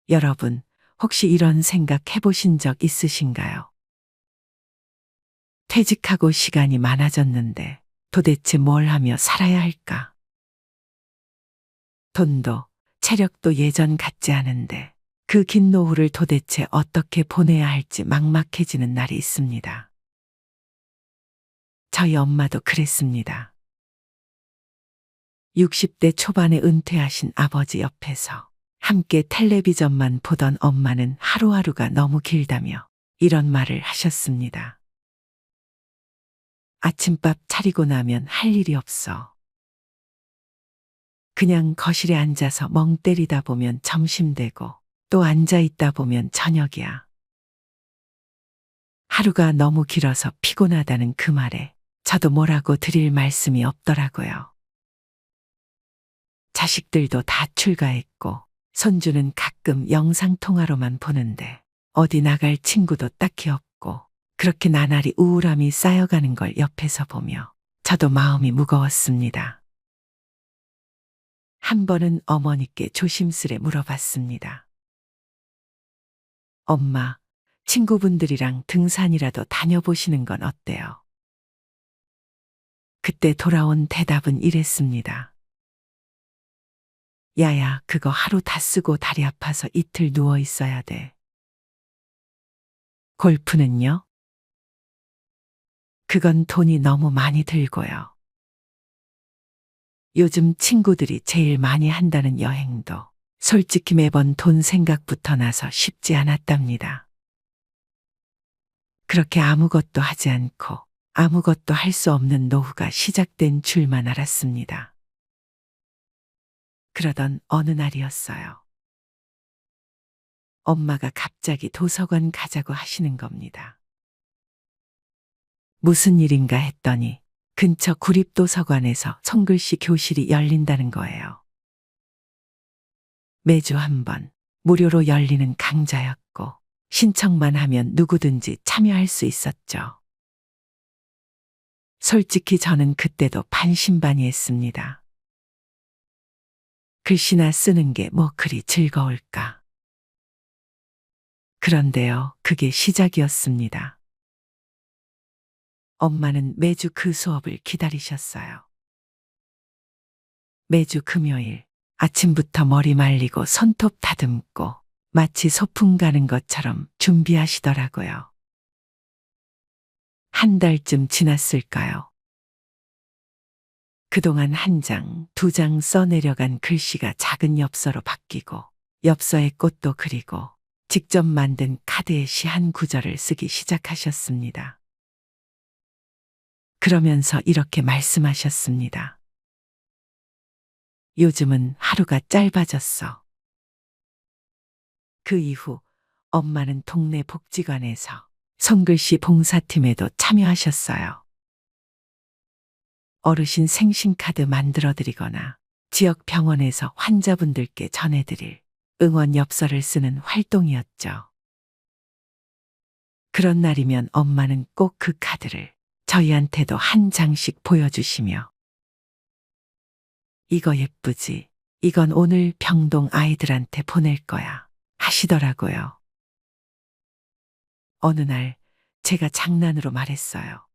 여러분, 혹시 이런 생각 해보신 적 있으신가요? 퇴직하고 시간이 많아졌는데 도대체 뭘 하며 살아야 할까? 돈도, 체력도 예전 같지 않은데 그 긴 노후를 도대체 어떻게 보내야 할지 막막해지는 날이 있습니다. 저희 엄마도 그랬습니다. 60대 초반에 은퇴하신 아버지 옆에서 함께 텔레비전만 보던 엄마는 하루하루가 너무 길다며 이런 말을 하셨습니다. 아침밥 차리고 나면 할 일이 없어. 그냥 거실에 앉아서 멍 때리다 보면 점심 되고 또 앉아 있다 보면 저녁이야. 하루가 너무 길어서 피곤하다는 그 말에 저도 뭐라고 드릴 말씀이 없더라고요. 자식들도 다 출가했고 손주는 가끔 영상통화로만 보는데 어디 나갈 친구도 딱히 없고 그렇게 나날이 우울함이 쌓여가는 걸 옆에서 보며 저도 마음이 무거웠습니다. 한 번은 어머니께 조심스레 물어봤습니다. 엄마, 친구분들이랑 등산이라도 다녀보시는 건 어때요? 그때 돌아온 대답은 이랬습니다. 야야, 그거 하루 다 쓰고 다리 아파서 이틀 누워 있어야 돼. 골프는요? 그건 돈이 너무 많이 들고요. 요즘 친구들이 제일 많이 한다는 여행도 솔직히 매번 돈 생각부터 나서 쉽지 않았답니다. 그렇게 아무것도 하지 않고 아무것도 할 수 없는 노후가 시작된 줄만 알았습니다. 그러던 어느 날이었어요. 엄마가 갑자기 도서관 가자고 하시는 겁니다. 무슨 일인가 했더니 근처 구립도서관에서 손글씨 교실이 열린다는 거예요. 매주 한 번 무료로 열리는 강좌였고 신청만 하면 누구든지 참여할 수 있었죠. 솔직히 저는 그때도 반신반의했습니다. 글씨나 쓰는 게 뭐 그리 즐거울까. 그런데요, 그게 시작이었습니다. 엄마는 매주 그 수업을 기다리셨어요. 매주 금요일 아침부터 머리 말리고 손톱 다듬고 마치 소풍 가는 것처럼 준비하시더라고요. 한 달쯤 지났을까요? 그동안 한 장, 두 장 써내려간 글씨가 작은 엽서로 바뀌고 엽서에 꽃도 그리고 직접 만든 카드에 시 한 구절을 쓰기 시작하셨습니다. 그러면서 이렇게 말씀하셨습니다. 요즘은 하루가 짧아졌어. 그 이후 엄마는 동네 복지관에서 손글씨 봉사팀에도 참여하셨어요. 어르신 생신카드 만들어드리거나 지역 병원에서 환자분들께 전해드릴 응원 엽서를 쓰는 활동이었죠. 그런 날이면 엄마는 꼭 그 카드를 저희한테도 한 장씩 보여주시며 이거 예쁘지? 이건 오늘 병동 아이들한테 보낼 거야 하시더라고요. 어느 날 제가 장난으로 말했어요.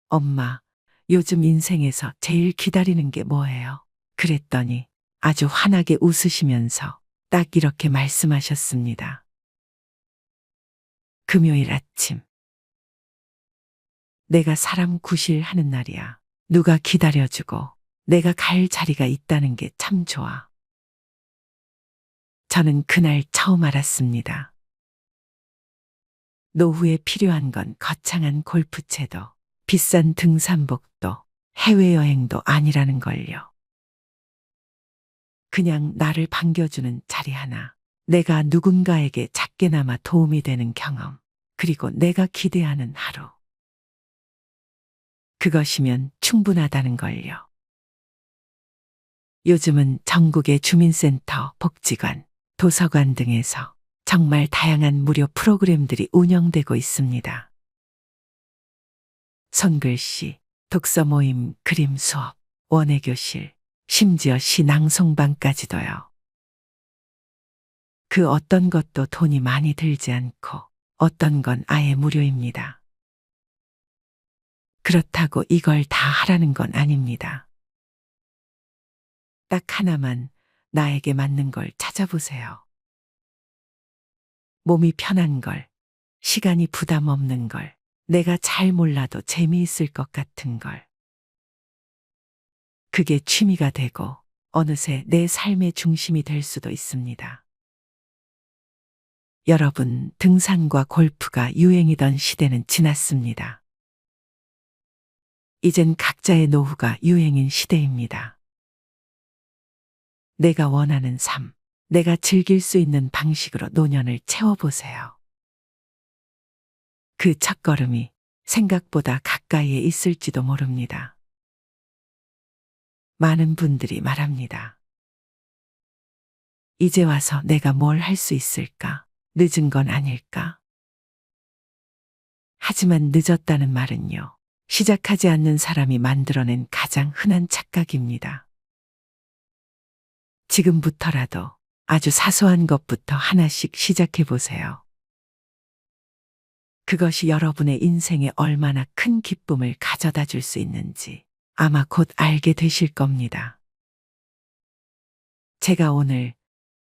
엄마, 요즘 인생에서 제일 기다리는 게 뭐예요? 그랬더니 아주 환하게 웃으시면서 딱 이렇게 말씀하셨습니다. 금요일 아침. 내가 사람 구실하는 날이야. 누가 기다려주고 내가 갈 자리가 있다는 게 참 좋아. 저는 그날 처음 알았습니다. 노후에 필요한 건 거창한 골프채도 비싼 등산복도 해외여행도 아니라는 걸요. 그냥 나를 반겨주는 자리 하나, 내가 누군가에게 작게나마 도움이 되는 경험, 그리고 내가 기대하는 하루. 그것이면 충분하다는 걸요. 요즘은 전국의 주민센터, 복지관, 도서관 등에서 정말 다양한 무료 프로그램들이 운영되고 있습니다. 손글씨, 독서 모임, 그림 수업, 원예교실, 심지어 시 낭송방까지도요. 그 어떤 것도 돈이 많이 들지 않고 어떤 건 아예 무료입니다. 그렇다고 이걸 다 하라는 건 아닙니다. 딱 하나만 나에게 맞는 걸 찾아보세요. 몸이 편한 걸, 시간이 부담 없는 걸, 내가 잘 몰라도 재미있을 것 같은 걸. 그게 취미가 되고 어느새 내 삶의 중심이 될 수도 있습니다. 여러분, 등산과 골프가 유행이던 시대는 지났습니다. 이젠 각자의 노후가 유행인 시대입니다. 내가 원하는 삶, 내가 즐길 수 있는 방식으로 노년을 채워보세요. 그 첫걸음이 생각보다 가까이에 있을지도 모릅니다. 많은 분들이 말합니다. 이제 와서 내가 뭘 할 수 있을까? 늦은 건 아닐까? 하지만 늦었다는 말은요, 시작하지 않는 사람이 만들어낸 가장 흔한 착각입니다. 지금부터라도 아주 사소한 것부터 하나씩 시작해 보세요. 그것이 여러분의 인생에 얼마나 큰 기쁨을 가져다 줄 수 있는지 아마 곧 알게 되실 겁니다. 제가 오늘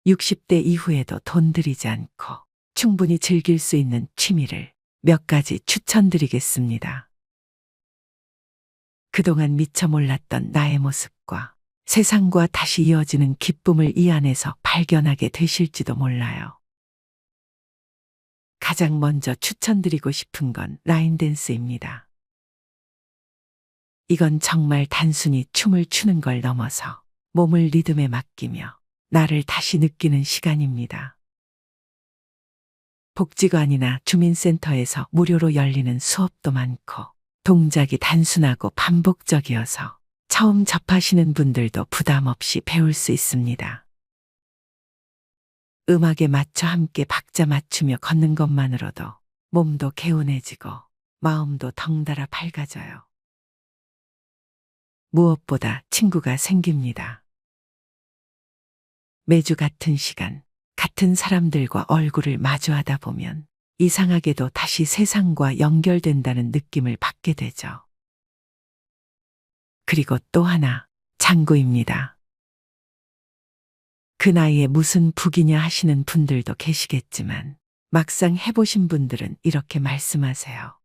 60대 이후에도 돈 들이지 않고 충분히 즐길 수 있는 취미를 몇 가지 추천드리겠습니다. 그동안 미처 몰랐던 나의 모습과 세상과 다시 이어지는 기쁨을 이 안에서 발견하게 되실지도 몰라요. 가장 먼저 추천드리고 싶은 건 라인 댄스입니다. 이건 정말 단순히 춤을 추는 걸 넘어서 몸을 리듬에 맡기며 나를 다시 느끼는 시간입니다. 복지관이나 주민센터에서 무료로 열리는 수업도 많고 동작이 단순하고 반복적이어서 처음 접하시는 분들도 부담 없이 배울 수 있습니다. 음악에 맞춰 함께 박자 맞추며 걷는 것만으로도 몸도 개운해지고 마음도 덩달아 밝아져요. 무엇보다 친구가 생깁니다. 매주 같은 시간, 같은 사람들과 얼굴을 마주하다 보면 이상하게도 다시 세상과 연결된다는 느낌을 받게 되죠. 그리고 또 하나, 장구입니다. 그 나이에 무슨 북이냐 하시는 분들도 계시겠지만 막상 해보신 분들은 이렇게 말씀하세요.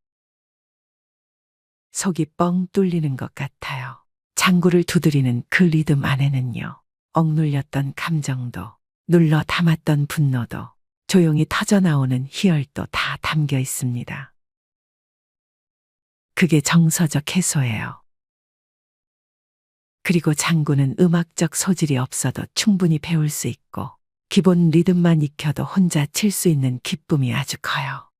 속이 뻥 뚫리는 것 같아요. 장구를 두드리는 그 리듬 안에는요, 억눌렸던 감정도, 눌러 담았던 분노도, 조용히 터져나오는 희열도 다 담겨 있습니다. 그게 정서적 해소예요. 그리고 장구는 음악적 소질이 없어도 충분히 배울 수 있고 기본 리듬만 익혀도 혼자 칠 수 있는 기쁨이 아주 커요.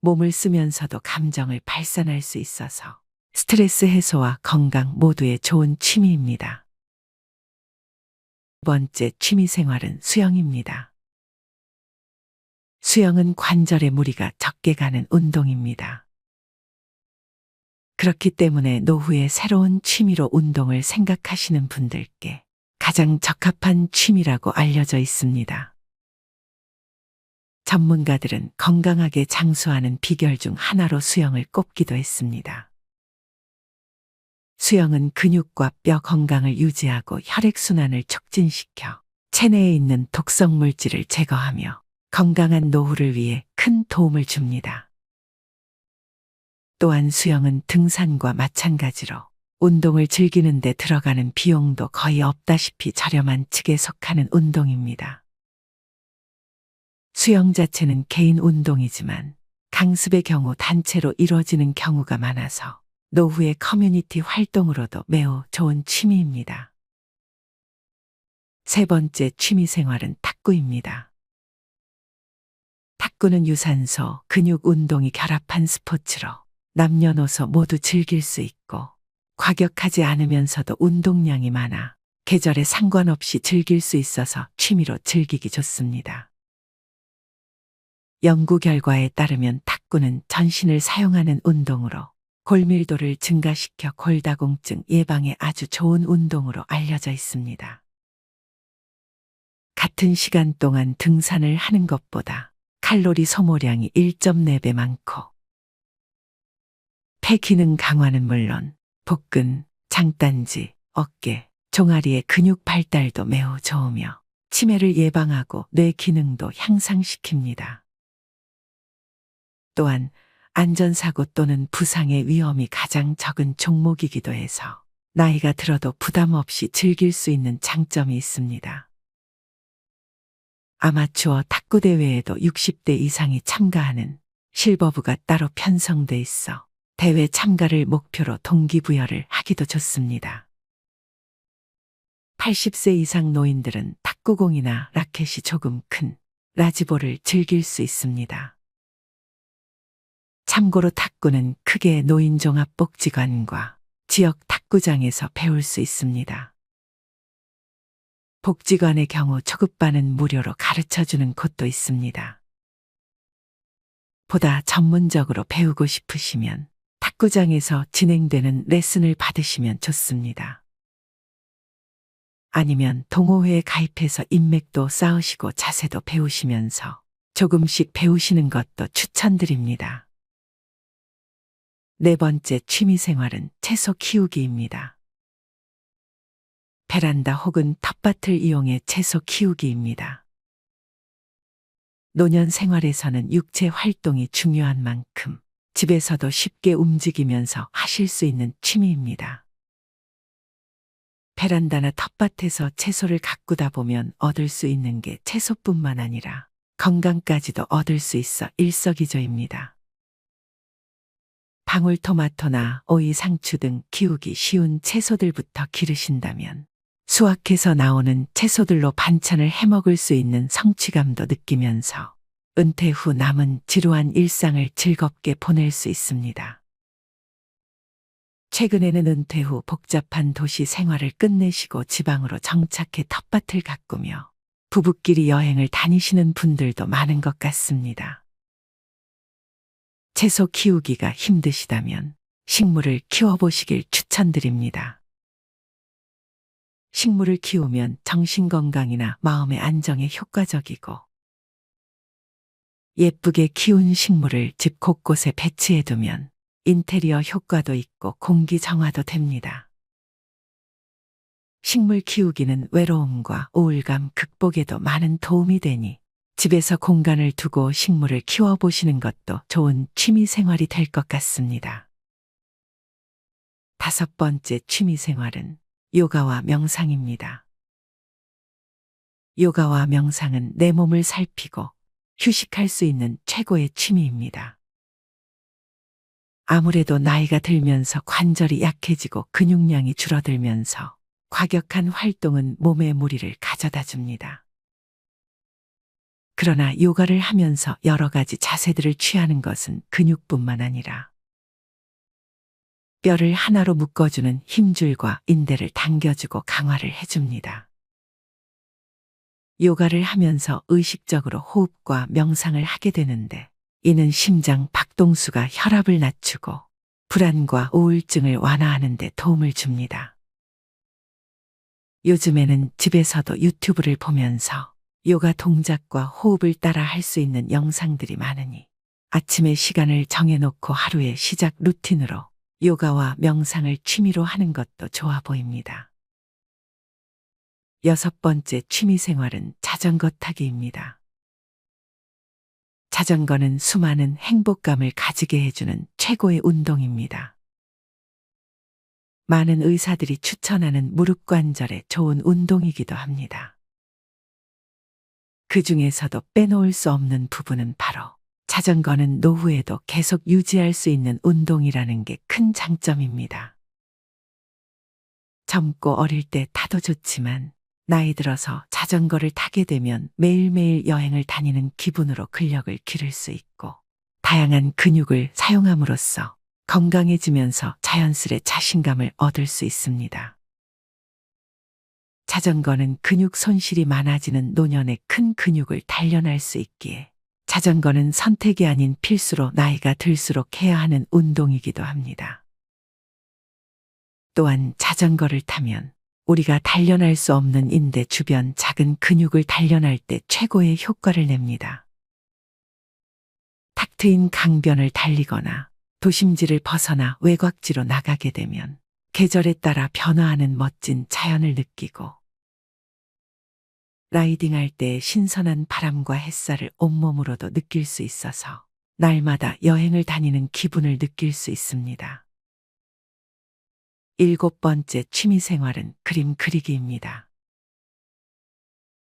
몸을 쓰면서도 감정을 발산할 수 있어서 스트레스 해소와 건강 모두에 좋은 취미입니다. 두 번째 취미 생활은 수영입니다. 수영은 관절에 무리가 적게 가는 운동입니다. 그렇기 때문에 노후에 새로운 취미로 운동을 생각하시는 분들께 가장 적합한 취미라고 알려져 있습니다. 전문가들은 건강하게 장수하는 비결 중 하나로 수영을 꼽기도 했습니다. 수영은 근육과 뼈 건강을 유지하고 혈액순환을 촉진시켜 체내에 있는 독성 물질을 제거하며 건강한 노후를 위해 큰 도움을 줍니다. 또한 수영은 등산과 마찬가지로 운동을 즐기는 데 들어가는 비용도 거의 없다시피 저렴한 측에 속하는 운동입니다. 수영 자체는 개인 운동이지만 강습의 경우 단체로 이루어지는 경우가 많아서 노후의 커뮤니티 활동으로도 매우 좋은 취미입니다. 세 번째 취미 생활은 탁구입니다. 탁구는 유산소, 근육 운동이 결합한 스포츠로 남녀노소 모두 즐길 수 있고 과격하지 않으면서도 운동량이 많아 계절에 상관없이 즐길 수 있어서 취미로 즐기기 좋습니다. 연구 결과에 따르면 탁구는 전신을 사용하는 운동으로 골밀도를 증가시켜 골다공증 예방에 아주 좋은 운동으로 알려져 있습니다. 같은 시간 동안 등산을 하는 것보다 칼로리 소모량이 1.4배 많고 폐 기능 강화는 물론 복근, 장단지, 어깨, 종아리의 근육 발달도 매우 좋으며 치매를 예방하고 뇌 기능도 향상시킵니다. 또한 안전사고 또는 부상의 위험이 가장 적은 종목이기도 해서 나이가 들어도 부담 없이 즐길 수 있는 장점이 있습니다. 아마추어 탁구 대회에도 60대 이상이 참가하는 실버부가 따로 편성돼 있어 대회 참가를 목표로 동기부여를 하기도 좋습니다. 80세 이상 노인들은 탁구공이나 라켓이 조금 큰 라지볼을 즐길 수 있습니다. 참고로 탁구는 크게 노인종합복지관과 지역 탁구장에서 배울 수 있습니다. 복지관의 경우 초급반은 무료로 가르쳐주는 곳도 있습니다. 보다 전문적으로 배우고 싶으시면 탁구장에서 진행되는 레슨을 받으시면 좋습니다. 아니면 동호회에 가입해서 인맥도 쌓으시고 자세도 배우시면서 조금씩 배우시는 것도 추천드립니다. 네 번째 취미생활은 채소 키우기입니다. 베란다 혹은 텃밭을 이용해 채소 키우기입니다. 노년 생활에서는 육체 활동이 중요한 만큼 집에서도 쉽게 움직이면서 하실 수 있는 취미입니다. 베란다나 텃밭에서 채소를 가꾸다 보면 얻을 수 있는 게 채소뿐만 아니라 건강까지도 얻을 수 있어 일석이조입니다. 방울토마토나 오이, 상추 등 키우기 쉬운 채소들부터 기르신다면 수확해서 나오는 채소들로 반찬을 해먹을 수 있는 성취감도 느끼면서 은퇴 후 남은 지루한 일상을 즐겁게 보낼 수 있습니다. 최근에는 은퇴 후 복잡한 도시 생활을 끝내시고 지방으로 정착해 텃밭을 가꾸며 부부끼리 여행을 다니시는 분들도 많은 것 같습니다. 채소 키우기가 힘드시다면 식물을 키워보시길 추천드립니다. 식물을 키우면 정신건강이나 마음의 안정에 효과적이고 예쁘게 키운 식물을 집 곳곳에 배치해두면 인테리어 효과도 있고 공기 정화도 됩니다. 식물 키우기는 외로움과 우울감 극복에도 많은 도움이 되니 집에서 공간을 두고 식물을 키워보시는 것도 좋은 취미 생활이 될 것 같습니다. 다섯 번째 취미 생활은 요가와 명상입니다. 요가와 명상은 내 몸을 살피고 휴식할 수 있는 최고의 취미입니다. 아무래도 나이가 들면서 관절이 약해지고 근육량이 줄어들면서 과격한 활동은 몸에 무리를 가져다 줍니다. 그러나 요가를 하면서 여러 가지 자세들을 취하는 것은 근육뿐만 아니라 뼈를 하나로 묶어주는 힘줄과 인대를 당겨주고 강화를 해줍니다. 요가를 하면서 의식적으로 호흡과 명상을 하게 되는데 이는 심장 박동수가 혈압을 낮추고 불안과 우울증을 완화하는 데 도움을 줍니다. 요즘에는 집에서도 유튜브를 보면서 요가 동작과 호흡을 따라 할 수 있는 영상들이 많으니 아침에 시간을 정해놓고 하루의 시작 루틴으로 요가와 명상을 취미로 하는 것도 좋아 보입니다. 여섯 번째 취미 생활은 자전거 타기입니다. 자전거는 수많은 행복감을 가지게 해주는 최고의 운동입니다. 많은 의사들이 추천하는 무릎 관절에 좋은 운동이기도 합니다. 그 중에서도 빼놓을 수 없는 부분은 바로 자전거는 노후에도 계속 유지할 수 있는 운동이라는 게 큰 장점입니다. 젊고 어릴 때 타도 좋지만 나이 들어서 자전거를 타게 되면 매일매일 여행을 다니는 기분으로 근력을 기를 수 있고 다양한 근육을 사용함으로써 건강해지면서 자연스레 자신감을 얻을 수 있습니다. 자전거는 근육 손실이 많아지는 노년에 큰 근육을 단련할 수 있기에 자전거는 선택이 아닌 필수로 나이가 들수록 해야 하는 운동이기도 합니다. 또한 자전거를 타면 우리가 단련할 수 없는 인대 주변 작은 근육을 단련할 때 최고의 효과를 냅니다. 탁 트인 강변을 달리거나 도심지를 벗어나 외곽지로 나가게 되면 계절에 따라 변화하는 멋진 자연을 느끼고 라이딩할 때 신선한 바람과 햇살을 온몸으로도 느낄 수 있어서 날마다 여행을 다니는 기분을 느낄 수 있습니다. 7번째 취미생활은 그림 그리기입니다.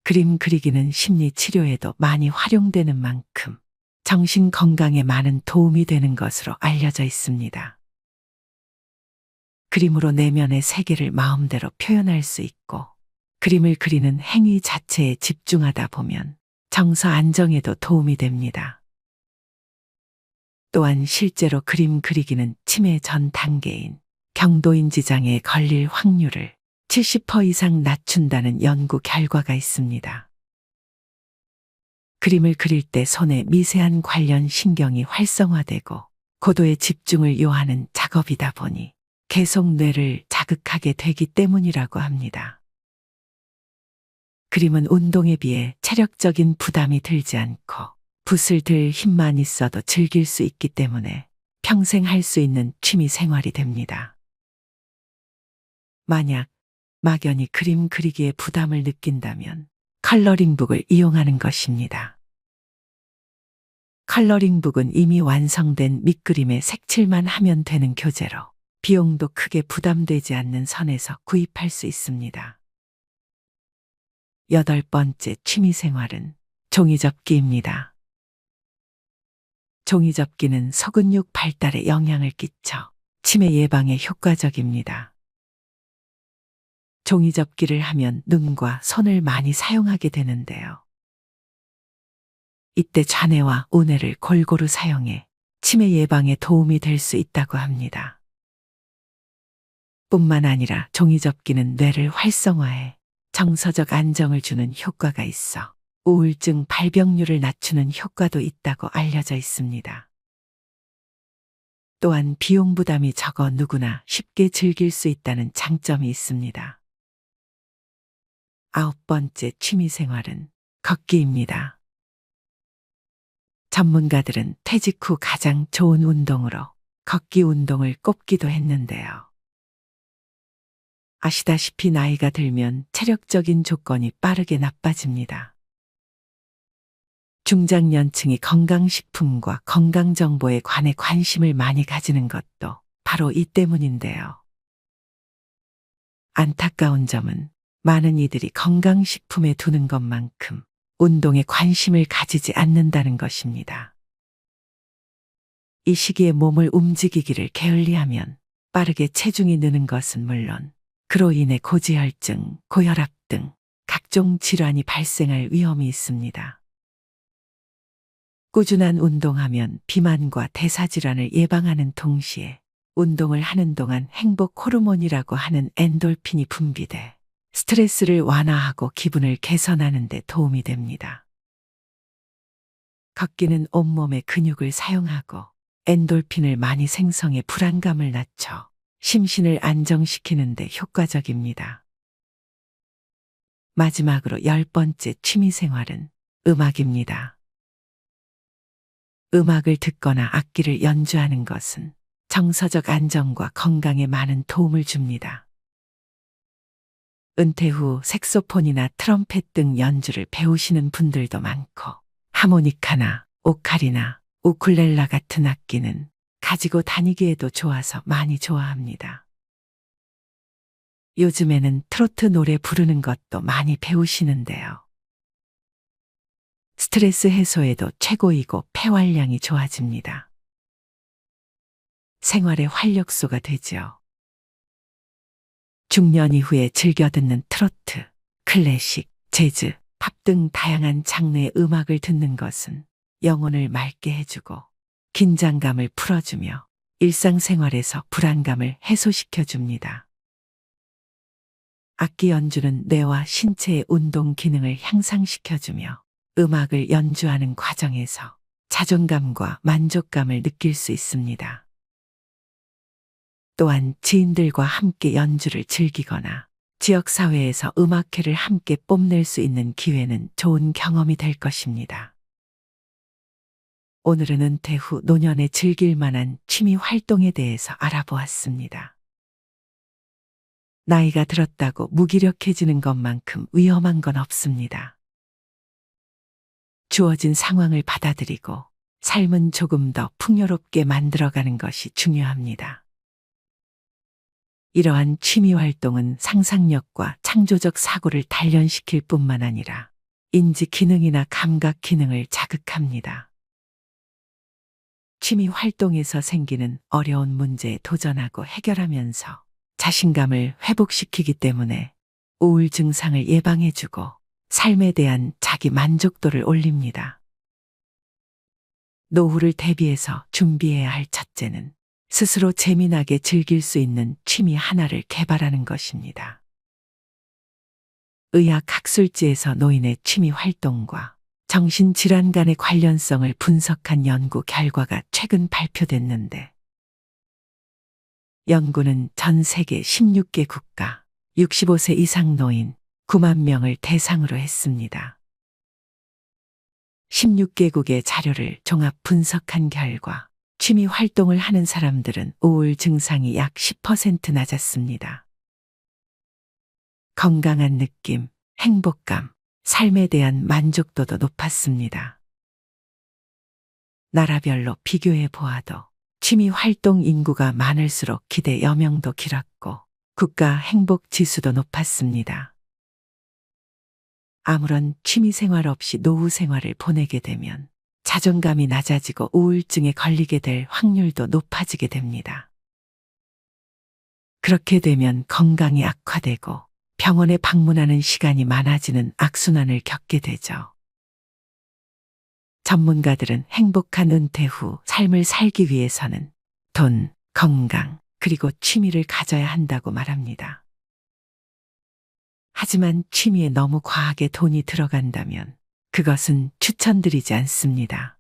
그림 그리기는 심리 치료에도 많이 활용되는 만큼 정신 건강에 많은 도움이 되는 것으로 알려져 있습니다. 그림으로 내면의 세계를 마음대로 표현할 수 있고 그림을 그리는 행위 자체에 집중하다 보면 정서 안정에도 도움이 됩니다. 또한 실제로 그림 그리기는 치매 전 단계인 경도인지 장애에 걸릴 확률을 70% 이상 낮춘다는 연구 결과가 있습니다. 그림을 그릴 때 손의 미세한 관련 신경이 활성화되고 고도의 집중을 요하는 작업이다 보니 계속 뇌를 자극하게 되기 때문이라고 합니다. 그림은 운동에 비해 체력적인 부담이 들지 않고 붓을 들 힘만 있어도 즐길 수 있기 때문에 평생 할 수 있는 취미 생활이 됩니다. 만약 막연히 그림 그리기에 부담을 느낀다면 컬러링북을 이용하는 것입니다. 컬러링북은 이미 완성된 밑그림에 색칠만 하면 되는 교재로 비용도 크게 부담되지 않는 선에서 구입할 수 있습니다. 8번째 취미생활은 종이접기입니다. 종이접기는 소근육 발달에 영향을 끼쳐 치매 예방에 효과적입니다. 종이접기를 하면 눈과 손을 많이 사용하게 되는데요. 이때 좌뇌와 우뇌를 골고루 사용해 치매 예방에 도움이 될 수 있다고 합니다. 뿐만 아니라 종이접기는 뇌를 활성화해 정서적 안정을 주는 효과가 있어 우울증 발병률을 낮추는 효과도 있다고 알려져 있습니다. 또한 비용 부담이 적어 누구나 쉽게 즐길 수 있다는 장점이 있습니다. 9번째 취미생활은 걷기입니다. 전문가들은 퇴직 후 가장 좋은 운동으로 걷기 운동을 꼽기도 했는데요. 아시다시피 나이가 들면 체력적인 조건이 빠르게 나빠집니다. 중장년층이 건강식품과 건강정보에 관해 관심을 많이 가지는 것도 바로 이 때문인데요. 안타까운 점은 많은 이들이 건강식품에 두는 것만큼 운동에 관심을 가지지 않는다는 것입니다. 이 시기에 몸을 움직이기를 게을리하면 빠르게 체중이 느는 것은 물론 그로 인해 고지혈증, 고혈압 등 각종 질환이 발생할 위험이 있습니다. 꾸준한 운동하면 비만과 대사질환을 예방하는 동시에 운동을 하는 동안 행복 호르몬이라고 하는 엔돌핀이 분비돼 스트레스를 완화하고 기분을 개선하는 데 도움이 됩니다. 걷기는 온몸의 근육을 사용하고 엔돌핀을 많이 생성해 불안감을 낮춰 심신을 안정시키는 데 효과적입니다. 마지막으로 10번째 취미생활은 음악입니다. 음악을 듣거나 악기를 연주하는 것은 정서적 안정과 건강에 많은 도움을 줍니다. 은퇴 후 색소폰이나 트럼펫 등 연주를 배우시는 분들도 많고 하모니카나 오카리나 우쿨렐라 같은 악기는 가지고 다니기에도 좋아서 많이 좋아합니다. 요즘에는 트로트 노래 부르는 것도 많이 배우시는데요. 스트레스 해소에도 최고이고 폐활량이 좋아집니다. 생활의 활력소가 되죠. 중년 이후에 즐겨 듣는 트로트, 클래식, 재즈, 팝 등 다양한 장르의 음악을 듣는 것은 영혼을 맑게 해주고 긴장감을 풀어주며 일상생활에서 불안감을 해소시켜줍니다. 악기 연주는 뇌와 신체의 운동 기능을 향상시켜주며 음악을 연주하는 과정에서 자존감과 만족감을 느낄 수 있습니다. 또한 지인들과 함께 연주를 즐기거나 지역사회에서 음악회를 함께 뽐낼 수 있는 기회는 좋은 경험이 될 것입니다. 오늘은 은퇴 후 노년에 즐길 만한 취미 활동에 대해서 알아보았습니다. 나이가 들었다고 무기력해지는 것만큼 위험한 건 없습니다. 주어진 상황을 받아들이고 삶은 조금 더 풍요롭게 만들어가는 것이 중요합니다. 이러한 취미 활동은 상상력과 창조적 사고를 단련시킬 뿐만 아니라 인지 기능이나 감각 기능을 자극합니다. 취미 활동에서 생기는 어려운 문제에 도전하고 해결하면서 자신감을 회복시키기 때문에 우울 증상을 예방해주고 삶에 대한 자기 만족도를 올립니다. 노후를 대비해서 준비해야 할 첫째는 스스로 재미나게 즐길 수 있는 취미 하나를 개발하는 것입니다. 의학 학술지에서 노인의 취미 활동과 정신질환 간의 관련성을 분석한 연구 결과가 최근 발표됐는데, 연구는 전 세계 16개 국가 65세 이상 노인 9만 명을 대상으로 했습니다. 16개국의 자료를 종합 분석한 결과 취미 활동을 하는 사람들은 우울 증상이 약 10% 낮았습니다. 건강한 느낌, 행복감, 삶에 대한 만족도도 높았습니다. 나라별로 비교해 보아도 취미 활동 인구가 많을수록 기대 여명도 길었고 국가 행복 지수도 높았습니다. 아무런 취미 생활 없이 노후 생활을 보내게 되면 자존감이 낮아지고 우울증에 걸리게 될 확률도 높아지게 됩니다. 그렇게 되면 건강이 악화되고 병원에 방문하는 시간이 많아지는 악순환을 겪게 되죠. 전문가들은 행복한 은퇴 후 삶을 살기 위해서는 돈, 건강, 그리고 취미를 가져야 한다고 말합니다. 하지만 취미에 너무 과하게 돈이 들어간다면 그것은 추천드리지 않습니다.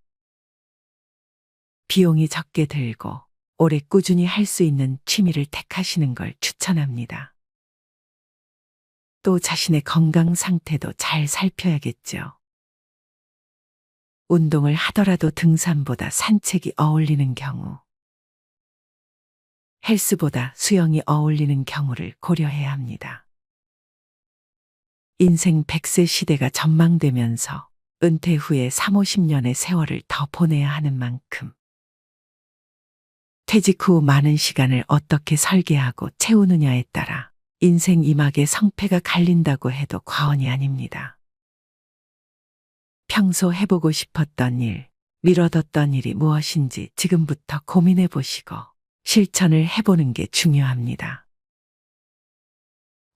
비용이 적게 들고 오래 꾸준히 할 수 있는 취미를 택하시는 걸 추천합니다. 또 자신의 건강 상태도 잘 살펴야겠죠. 운동을 하더라도 등산보다 산책이 어울리는 경우, 헬스보다 수영이 어울리는 경우를 고려해야 합니다. 인생 100세 시대가 전망되면서 은퇴 후에 3, 50년의 세월을 더 보내야 하는 만큼 퇴직 후 많은 시간을 어떻게 설계하고 채우느냐에 따라 인생 이막의 성패가 갈린다고 해도 과언이 아닙니다. 평소 해보고 싶었던 일, 미뤄뒀던 일이 무엇인지 지금부터 고민해 보시고 실천을 해보는 게 중요합니다.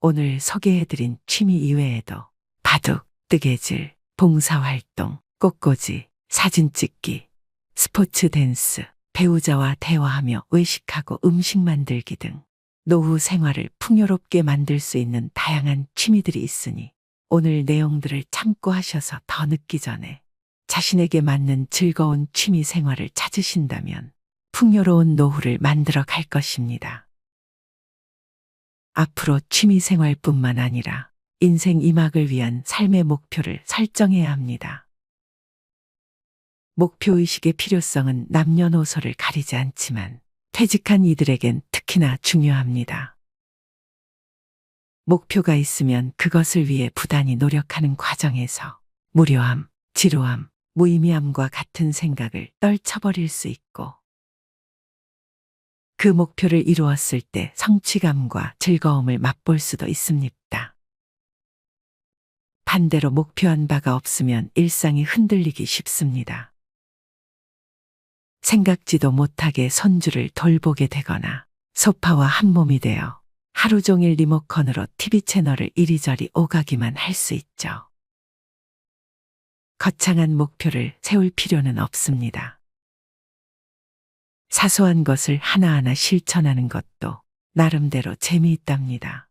오늘 소개해드린 취미 이외에도 바둑, 뜨개질, 봉사활동, 꽃꽂이, 사진 찍기, 스포츠 댄스, 배우자와 대화하며 외식하고 음식 만들기 등 노후 생활을 풍요롭게 만들 수 있는 다양한 취미들이 있으니 오늘 내용들을 참고하셔서 더 늦기 전에 자신에게 맞는 즐거운 취미 생활을 찾으신다면 풍요로운 노후를 만들어 갈 것입니다. 앞으로 취미 생활뿐만 아니라 인생 이막을 위한 삶의 목표를 설정해야 합니다. 목표의식의 필요성은 남녀노소를 가리지 않지만 퇴직한 이들에겐 특히나 중요합니다. 목표가 있으면 그것을 위해 부단히 노력하는 과정에서 무료함, 지루함, 무의미함과 같은 생각을 떨쳐버릴 수 있고 그 목표를 이루었을 때 성취감과 즐거움을 맛볼 수도 있습니다. 반대로 목표한 바가 없으면 일상이 흔들리기 쉽습니다. 생각지도 못하게 손주를 돌보게 되거나 소파와 한몸이 되어 하루 종일 리모컨으로 TV 채널을 이리저리 오가기만 할 수 있죠. 거창한 목표를 세울 필요는 없습니다. 사소한 것을 하나하나 실천하는 것도 나름대로 재미있답니다.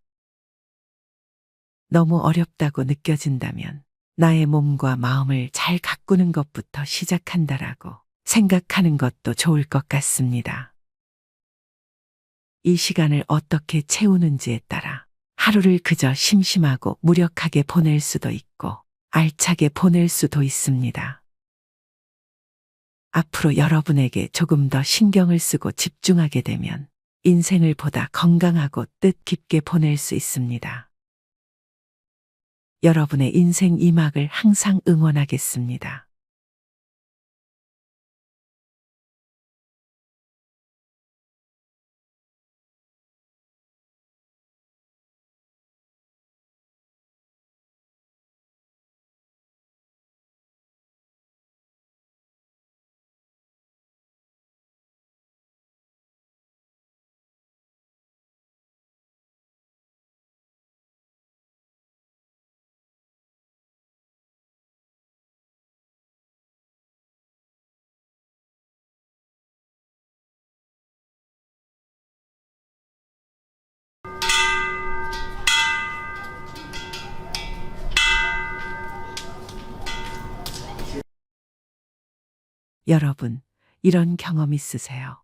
너무 어렵다고 느껴진다면 나의 몸과 마음을 잘 가꾸는 것부터 시작한다라고 생각하는 것도 좋을 것 같습니다. 이 시간을 어떻게 채우는지에 따라 하루를 그저 심심하고 무력하게 보낼 수도 있고 알차게 보낼 수도 있습니다. 앞으로 여러분에게 조금 더 신경을 쓰고 집중하게 되면 인생을 보다 건강하고 뜻깊게 보낼 수 있습니다. 여러분의 인생 2막을 항상 응원하겠습니다. 여러분, 이런 경험 있으세요?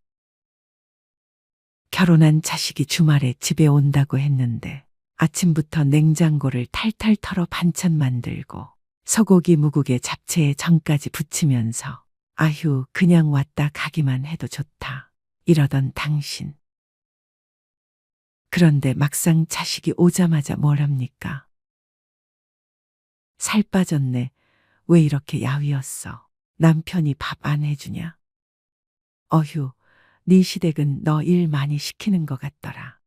결혼한 자식이 주말에 집에 온다고 했는데 아침부터 냉장고를 탈탈 털어 반찬 만들고 소고기 무국에 잡채에 전까지 부치면서 아휴 그냥 왔다 가기만 해도 좋다 이러던 당신. 그런데 막상 자식이 오자마자 뭘 합니까? 살 빠졌네. 왜 이렇게 야위었어? 남편이 밥 안 해주냐? 어휴, 네 시댁은 너 일 많이 시키는 것 같더라.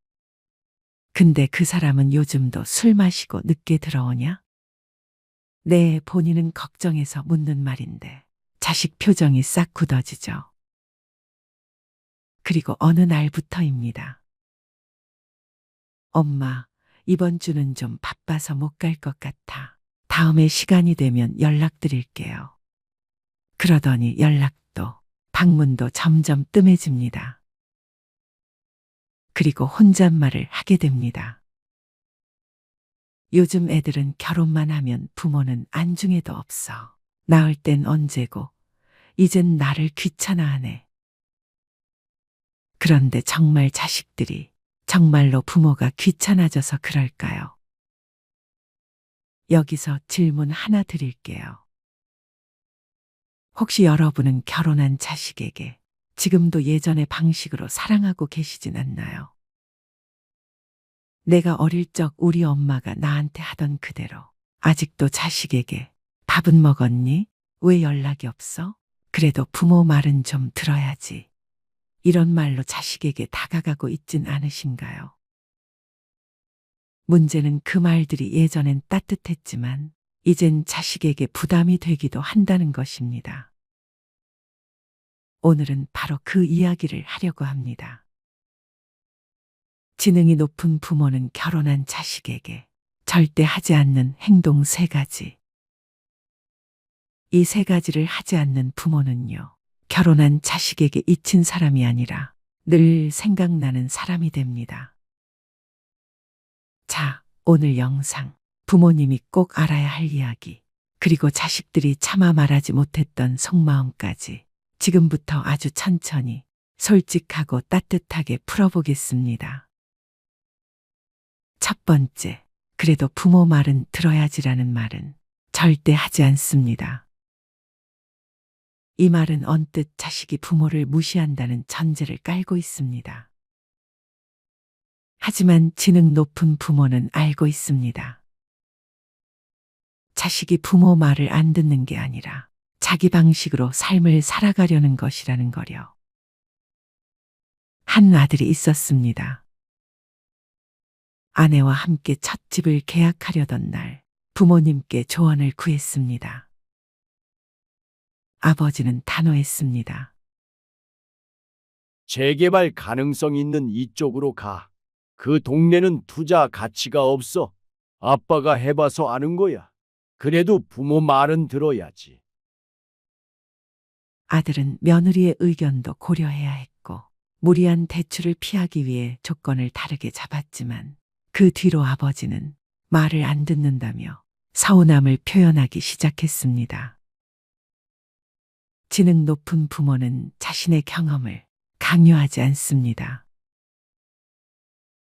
근데 그 사람은 요즘도 술 마시고 늦게 들어오냐? 네, 본인은 걱정해서 묻는 말인데 자식 표정이 싹 굳어지죠. 그리고 어느 날부터입니다. 엄마, 이번 주는 좀 바빠서 못 갈 것 같아. 다음에 시간이 되면 연락드릴게요. 그러더니 연락도, 방문도 점점 뜸해집니다. 그리고 혼잣말을 하게 됩니다. 요즘 애들은 결혼만 하면 부모는 안중에도 없어. 낳을 땐 언제고, 이젠 나를 귀찮아하네. 그런데 정말 자식들이 정말로 부모가 귀찮아져서 그럴까요? 여기서 질문 하나 드릴게요. 혹시 여러분은 결혼한 자식에게 지금도 예전의 방식으로 사랑하고 계시진 않나요? 내가 어릴 적 우리 엄마가 나한테 하던 그대로 아직도 자식에게 밥은 먹었니? 왜 연락이 없어? 그래도 부모 말은 좀 들어야지. 이런 말로 자식에게 다가가고 있진 않으신가요? 문제는 그 말들이 예전엔 따뜻했지만 이젠 자식에게 부담이 되기도 한다는 것입니다. 오늘은 바로 그 이야기를 하려고 합니다. 지능이 높은 부모는 결혼한 자식에게 절대 하지 않는 행동 3가지. 이 3가지를 하지 않는 부모는요, 결혼한 자식에게 잊힌 사람이 아니라 늘 생각나는 사람이 됩니다. 자, 오늘 영상, 부모님이 꼭 알아야 할 이야기, 그리고 자식들이 차마 말하지 못했던 속마음까지 지금부터 아주 천천히 솔직하고 따뜻하게 풀어보겠습니다. 첫 번째, 그래도 부모 말은 들어야지라는 말은 절대 하지 않습니다. 이 말은 언뜻 자식이 부모를 무시한다는 전제를 깔고 있습니다. 하지만 지능 높은 부모는 알고 있습니다. 자식이 부모 말을 안 듣는 게 아니라 자기 방식으로 삶을 살아가려는 것이라는 거요. 한 아들이 있었습니다. 아내와 함께 첫 집을 계약하려던 날 부모님께 조언을 구했습니다. 아버지는 단호했습니다. 재개발 가능성 있는 이쪽으로 가. 그 동네는 투자 가치가 없어. 아빠가 해봐서 아는 거야. 그래도 부모 말은 들어야지. 아들은 며느리의 의견도 고려해야 했고 무리한 대출을 피하기 위해 조건을 다르게 잡았지만 그 뒤로 아버지는 말을 안 듣는다며 서운함을 표현하기 시작했습니다. 지능 높은 부모는 자신의 경험을 강요하지 않습니다.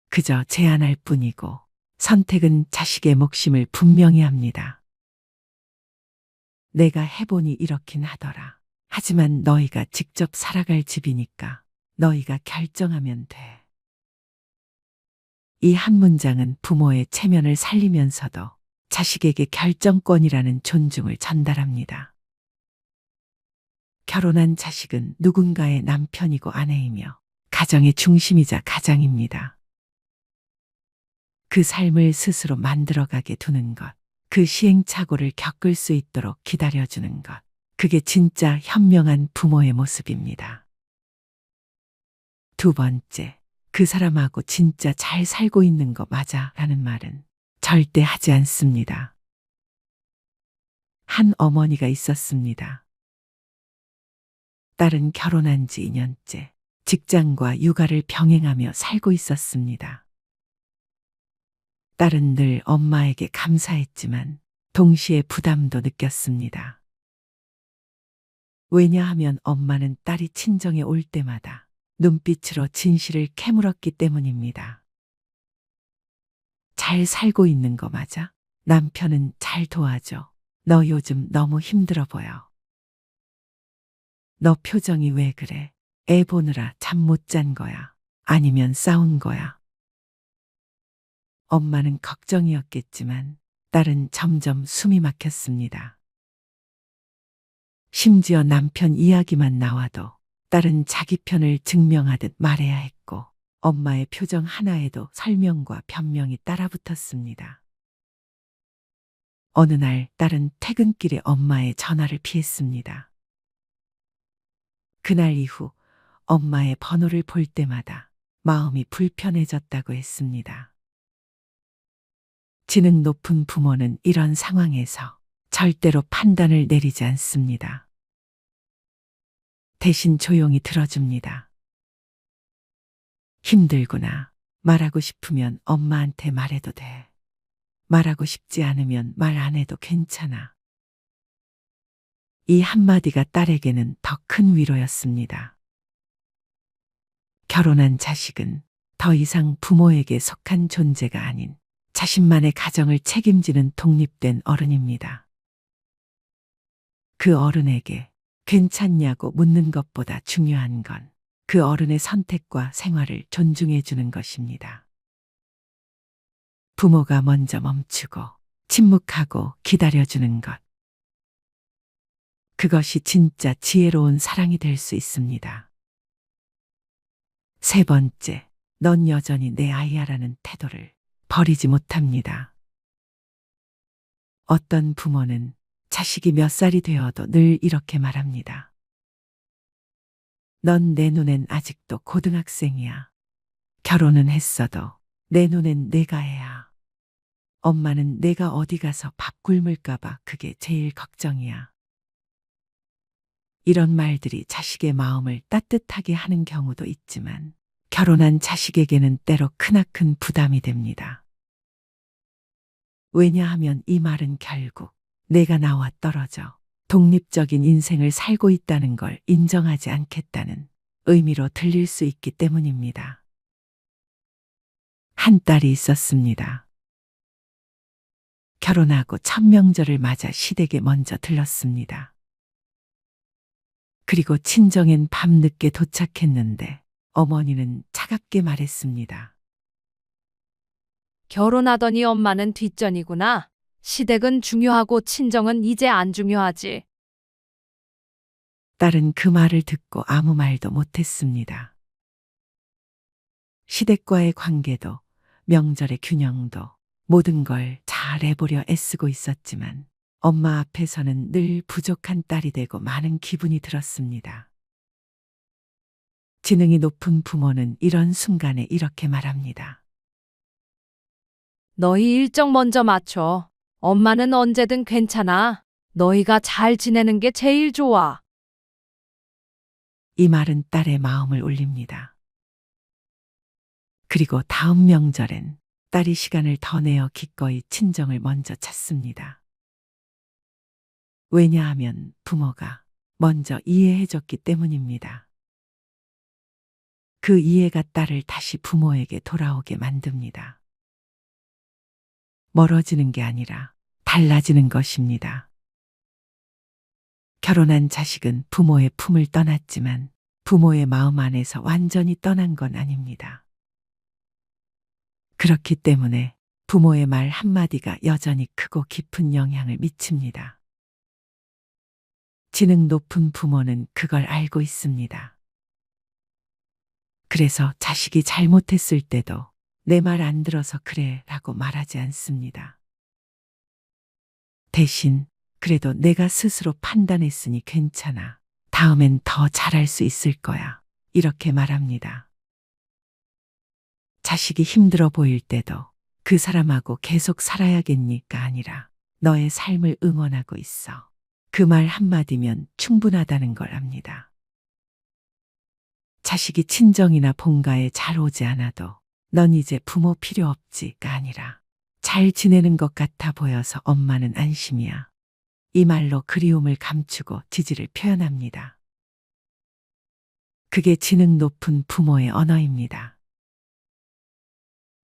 그저 제안할 뿐이고 선택은 자식의 몫임을 분명히 합니다. 내가 해보니 이렇긴 하더라. 하지만 너희가 직접 살아갈 집이니까 너희가 결정하면 돼. 이 한 문장은 부모의 체면을 살리면서도 자식에게 결정권이라는 존중을 전달합니다. 결혼한 자식은 누군가의 남편이고 아내이며 가정의 중심이자 가장입니다. 그 삶을 스스로 만들어가게 두는 것, 그 시행착오를 겪을 수 있도록 기다려주는 것, 그게 진짜 현명한 부모의 모습입니다. 두 번째, 그 사람하고 진짜 잘 살고 있는 거 맞아 라는 말은 절대 하지 않습니다. 한 어머니가 있었습니다. 딸은 결혼한 지 2년째 직장과 육아를 병행하며 살고 있었습니다. 딸은 늘 엄마에게 감사했지만 동시에 부담도 느꼈습니다. 왜냐하면 엄마는 딸이 친정에 올 때마다 눈빛으로 진실을 캐물었기 때문입니다. 잘 살고 있는 거 맞아? 남편은 잘 도와줘. 너 요즘 너무 힘들어 보여. 너 표정이 왜 그래? 애 보느라 잠 못 잔 거야? 아니면 싸운 거야? 엄마는 걱정이었겠지만 딸은 점점 숨이 막혔습니다. 심지어 남편 이야기만 나와도 딸은 자기 편을 증명하듯 말해야 했고 엄마의 표정 하나에도 설명과 변명이 따라붙었습니다. 어느 날 딸은 퇴근길에 엄마의 전화를 피했습니다. 그날 이후 엄마의 번호를 볼 때마다 마음이 불편해졌다고 했습니다. 지능 높은 부모는 이런 상황에서 절대로 판단을 내리지 않습니다. 대신 조용히 들어줍니다. 힘들구나. 말하고 싶으면 엄마한테 말해도 돼. 말하고 싶지 않으면 말 안 해도 괜찮아. 이 한마디가 딸에게는 더 큰 위로였습니다. 결혼한 자식은 더 이상 부모에게 속한 존재가 아닌 자신만의 가정을 책임지는 독립된 어른입니다. 그 어른에게 괜찮냐고 묻는 것보다 중요한 건 그 어른의 선택과 생활을 존중해 주는 것입니다. 부모가 먼저 멈추고 침묵하고 기다려주는 것. 그것이 진짜 지혜로운 사랑이 될 수 있습니다. 세 번째, 넌 여전히 내 아이야라는 태도를 버리지 못합니다. 어떤 부모는 자식이 몇 살이 되어도 늘 이렇게 말합니다. 넌 내 눈엔 아직도 고등학생이야. 결혼은 했어도 내 눈엔 내가 애야. 엄마는 내가 어디 가서 밥 굶을까봐 그게 제일 걱정이야. 이런 말들이 자식의 마음을 따뜻하게 하는 경우도 있지만 결혼한 자식에게는 때로 크나큰 부담이 됩니다. 왜냐하면 이 말은 결국 내가 나와 떨어져 독립적인 인생을 살고 있다는 걸 인정하지 않겠다는 의미로 들릴 수 있기 때문입니다. 한 딸이 있었습니다. 결혼하고 첫 명절을 맞아 시댁에 먼저 들렀습니다. 그리고 친정엔 밤늦게 도착했는데 어머니는 차갑게 말했습니다. 결혼하더니 엄마는 뒷전이구나. 시댁은 중요하고 친정은 이제 안 중요하지. 딸은 그 말을 듣고 아무 말도 못했습니다. 시댁과의 관계도 명절의 균형도 모든 걸 잘해보려 애쓰고 있었지만 엄마 앞에서는 늘 부족한 딸이 되고 많은 기분이 들었습니다. 지능이 높은 부모는 이런 순간에 이렇게 말합니다. 너희 일정 먼저 맞춰. 엄마는 언제든 괜찮아. 너희가 잘 지내는 게 제일 좋아. 이 말은 딸의 마음을 울립니다. 그리고 다음 명절엔 딸이 시간을 더 내어 기꺼이 친정을 먼저 찾습니다. 왜냐하면 부모가 먼저 이해해줬기 때문입니다. 그 이해가 딸을 다시 부모에게 돌아오게 만듭니다. 멀어지는 게 아니라 달라지는 것입니다. 결혼한 자식은 부모의 품을 떠났지만 부모의 마음 안에서 완전히 떠난 건 아닙니다. 그렇기 때문에 부모의 말 한마디가 여전히 크고 깊은 영향을 미칩니다. 지능 높은 부모는 그걸 알고 있습니다. 그래서 자식이 잘못했을 때도 내 말 안 들어서 그래 라고 말하지 않습니다. 대신 그래도 내가 스스로 판단했으니 괜찮아. 다음엔 더 잘할 수 있을 거야. 이렇게 말합니다. 자식이 힘들어 보일 때도 그 사람하고 계속 살아야겠니까 아니라 너의 삶을 응원하고 있어. 그 말 한마디면 충분하다는 걸 압니다. 자식이 친정이나 본가에 잘 오지 않아도 넌 이제 부모 필요 없지가 아니라 잘 지내는 것 같아 보여서 엄마는 안심이야. 이 말로 그리움을 감추고 지지를 표현합니다. 그게 지능 높은 부모의 언어입니다.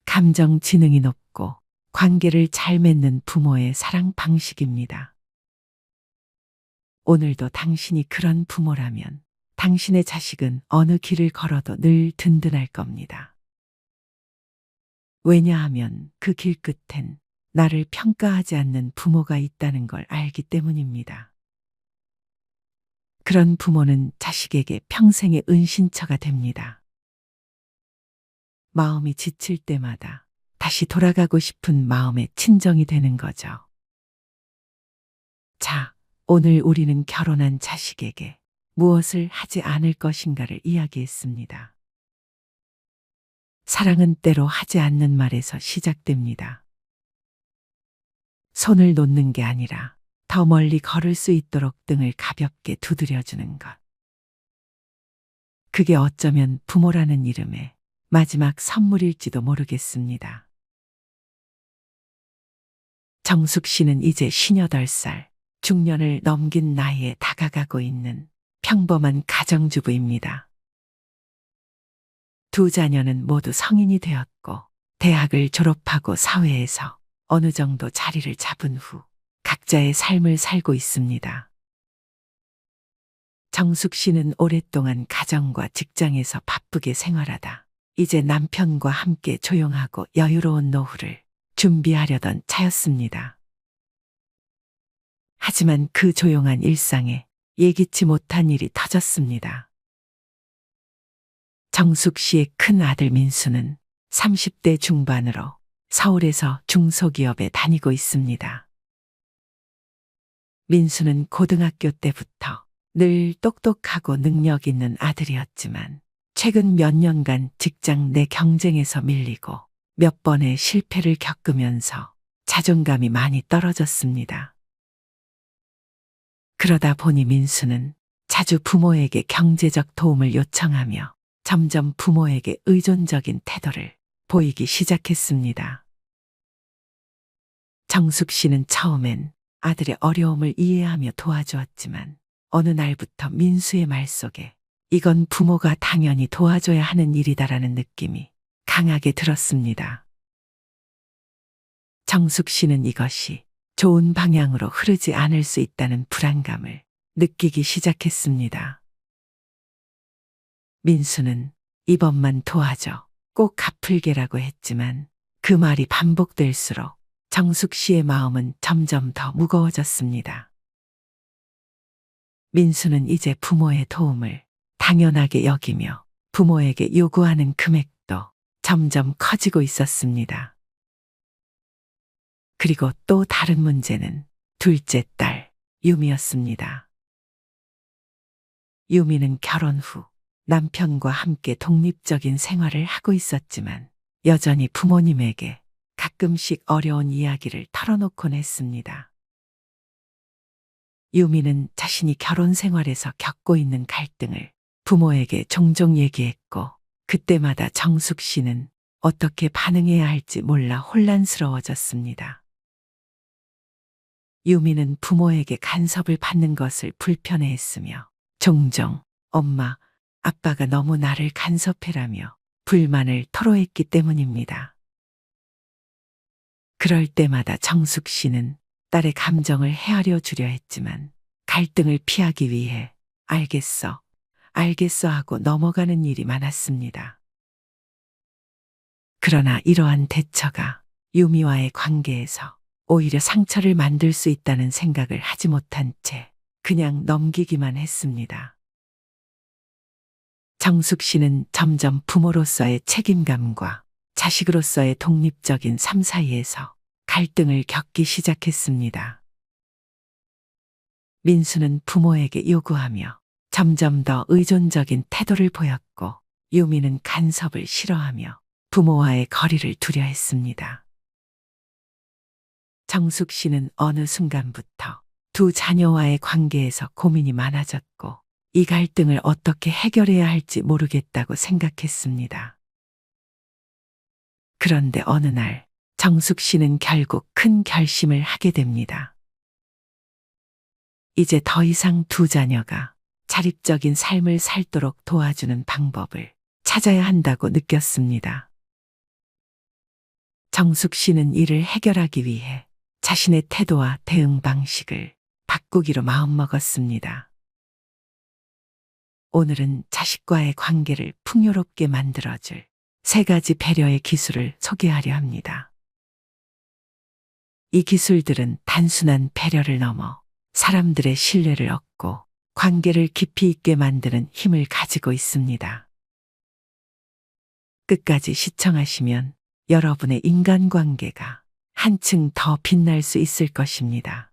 감정 지능이 높고 관계를 잘 맺는 부모의 사랑 방식입니다. 오늘도 당신이 그런 부모라면 당신의 자식은 어느 길을 걸어도 늘 든든할 겁니다. 왜냐하면 그 길 끝엔 나를 평가하지 않는 부모가 있다는 걸 알기 때문입니다. 그런 부모는 자식에게 평생의 은신처가 됩니다. 마음이 지칠 때마다 다시 돌아가고 싶은 마음의 친정이 되는 거죠. 자, 오늘 우리는 결혼한 자식에게 무엇을 하지 않을 것인가를 이야기했습니다. 사랑은 때로 하지 않는 말에서 시작됩니다. 손을 놓는 게 아니라 더 멀리 걸을 수 있도록 등을 가볍게 두드려주는 것. 그게 어쩌면 부모라는 이름의 마지막 선물일지도 모르겠습니다. 정숙 씨는 이제 58살, 중년을 넘긴 나이에 다가가고 있는 평범한 가정주부입니다. 두 자녀는 모두 성인이 되었고 대학을 졸업하고 사회에서 어느 정도 자리를 잡은 후 각자의 삶을 살고 있습니다. 정숙 씨는 오랫동안 가정과 직장에서 바쁘게 생활하다 이제 남편과 함께 조용하고 여유로운 노후를 준비하려던 차였습니다. 하지만 그 조용한 일상에 예기치 못한 일이 터졌습니다. 정숙 씨의 큰 아들 민수는 30대 중반으로 서울에서 중소기업에 다니고 있습니다. 민수는 고등학교 때부터 늘 똑똑하고 능력 있는 아들이었지만 최근 몇 년간 직장 내 경쟁에서 밀리고 몇 번의 실패를 겪으면서 자존감이 많이 떨어졌습니다. 그러다 보니 민수는 자주 부모에게 경제적 도움을 요청하며 점점 부모에게 의존적인 태도를 보이기 시작했습니다. 정숙 씨는 처음엔 아들의 어려움을 이해하며 도와주었지만 어느 날부터 민수의 말 속에 이건 부모가 당연히 도와줘야 하는 일이다라는 느낌이 강하게 들었습니다. 정숙 씨는 이것이 좋은 방향으로 흐르지 않을 수 있다는 불안감을 느끼기 시작했습니다. 민수는 이번만 도와줘, 꼭 갚을게라고 했지만 그 말이 반복될수록 정숙 씨의 마음은 점점 더 무거워졌습니다. 민수는 이제 부모의 도움을 당연하게 여기며 부모에게 요구하는 금액도 점점 커지고 있었습니다. 그리고 또 다른 문제는 둘째 딸 유미였습니다. 유미는 결혼 후 남편과 함께 독립적인 생활을 하고 있었지만 여전히 부모님에게 가끔씩 어려운 이야기를 털어놓곤 했습니다. 유미는 자신이 결혼 생활에서 겪고 있는 갈등을 부모에게 종종 얘기했고 그때마다 정숙 씨는 어떻게 반응해야 할지 몰라 혼란스러워졌습니다. 유미는 부모에게 간섭을 받는 것을 불편해했으며 종종 엄마, 아빠가 너무 나를 간섭해라며 불만을 토로했기 때문입니다. 그럴 때마다 정숙 씨는 딸의 감정을 헤아려 주려 했지만 갈등을 피하기 위해 알겠어, 알겠어 하고 넘어가는 일이 많았습니다. 그러나 이러한 대처가 유미와의 관계에서 오히려 상처를 만들 수 있다는 생각을 하지 못한 채 그냥 넘기기만 했습니다. 정숙 씨는 점점 부모로서의 책임감과 자식으로서의 독립적인 삶 사이에서 갈등을 겪기 시작했습니다. 민수는 부모에게 요구하며 점점 더 의존적인 태도를 보였고 유미는 간섭을 싫어하며 부모와의 거리를 두려 했습니다. 정숙 씨는 어느 순간부터 두 자녀와의 관계에서 고민이 많아졌고 이 갈등을 어떻게 해결해야 할지 모르겠다고 생각했습니다. 그런데 어느 날 정숙 씨는 결국 큰 결심을 하게 됩니다. 이제 더 이상 두 자녀가 자립적인 삶을 살도록 도와주는 방법을 찾아야 한다고 느꼈습니다. 정숙 씨는 이를 해결하기 위해 자신의 태도와 대응 방식을 바꾸기로 마음먹었습니다. 오늘은 자식과의 관계를 풍요롭게 만들어줄 3가지 배려의 기술을 소개하려 합니다. 이 기술들은 단순한 배려를 넘어 사람들의 신뢰를 얻고 관계를 깊이 있게 만드는 힘을 가지고 있습니다. 끝까지 시청하시면 여러분의 인간관계가 한층 더 빛날 수 있을 것입니다.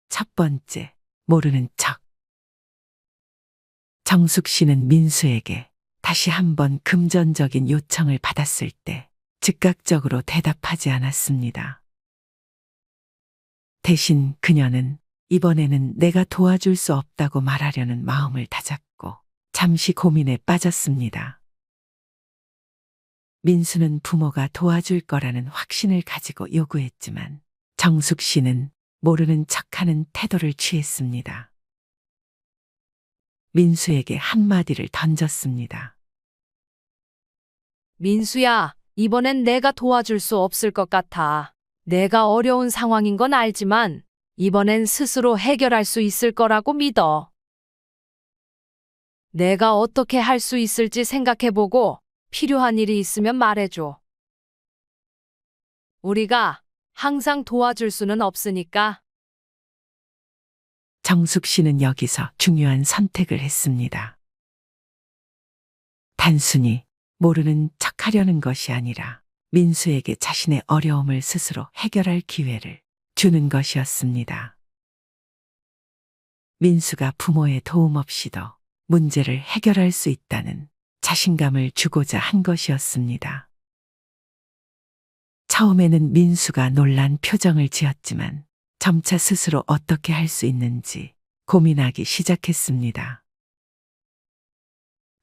첫 번째, 모르는 척. 정숙 씨는 민수에게 다시 한번 금전적인 요청을 받았을 때 즉각적으로 대답하지 않았습니다. 대신 그녀는 이번에는 내가 도와줄 수 없다고 말하려는 마음을 다잡고 잠시 고민에 빠졌습니다. 민수는 부모가 도와줄 거라는 확신을 가지고 요구했지만 정숙 씨는 모르는 척하는 태도를 취했습니다. 민수에게 한마디를 던졌습니다. 민수야, 이번엔 내가 도와줄 수 없을 것 같아. 내가 어려운 상황인 건 알지만 이번엔 스스로 해결할 수 있을 거라고 믿어. 내가 어떻게 할 수 있을지 생각해보고 필요한 일이 있으면 말해줘. 우리가 항상 도와줄 수는 없으니까. 정숙 씨는 여기서 중요한 선택을 했습니다. 단순히 모르는 척하려는 것이 아니라 민수에게 자신의 어려움을 스스로 해결할 기회를 주는 것이었습니다. 민수가 부모의 도움 없이도 문제를 해결할 수 있다는 자신감을 주고자 한 것이었습니다. 처음에는 민수가 놀란 표정을 지었지만 점차 스스로 어떻게 할 수 있는지 고민하기 시작했습니다.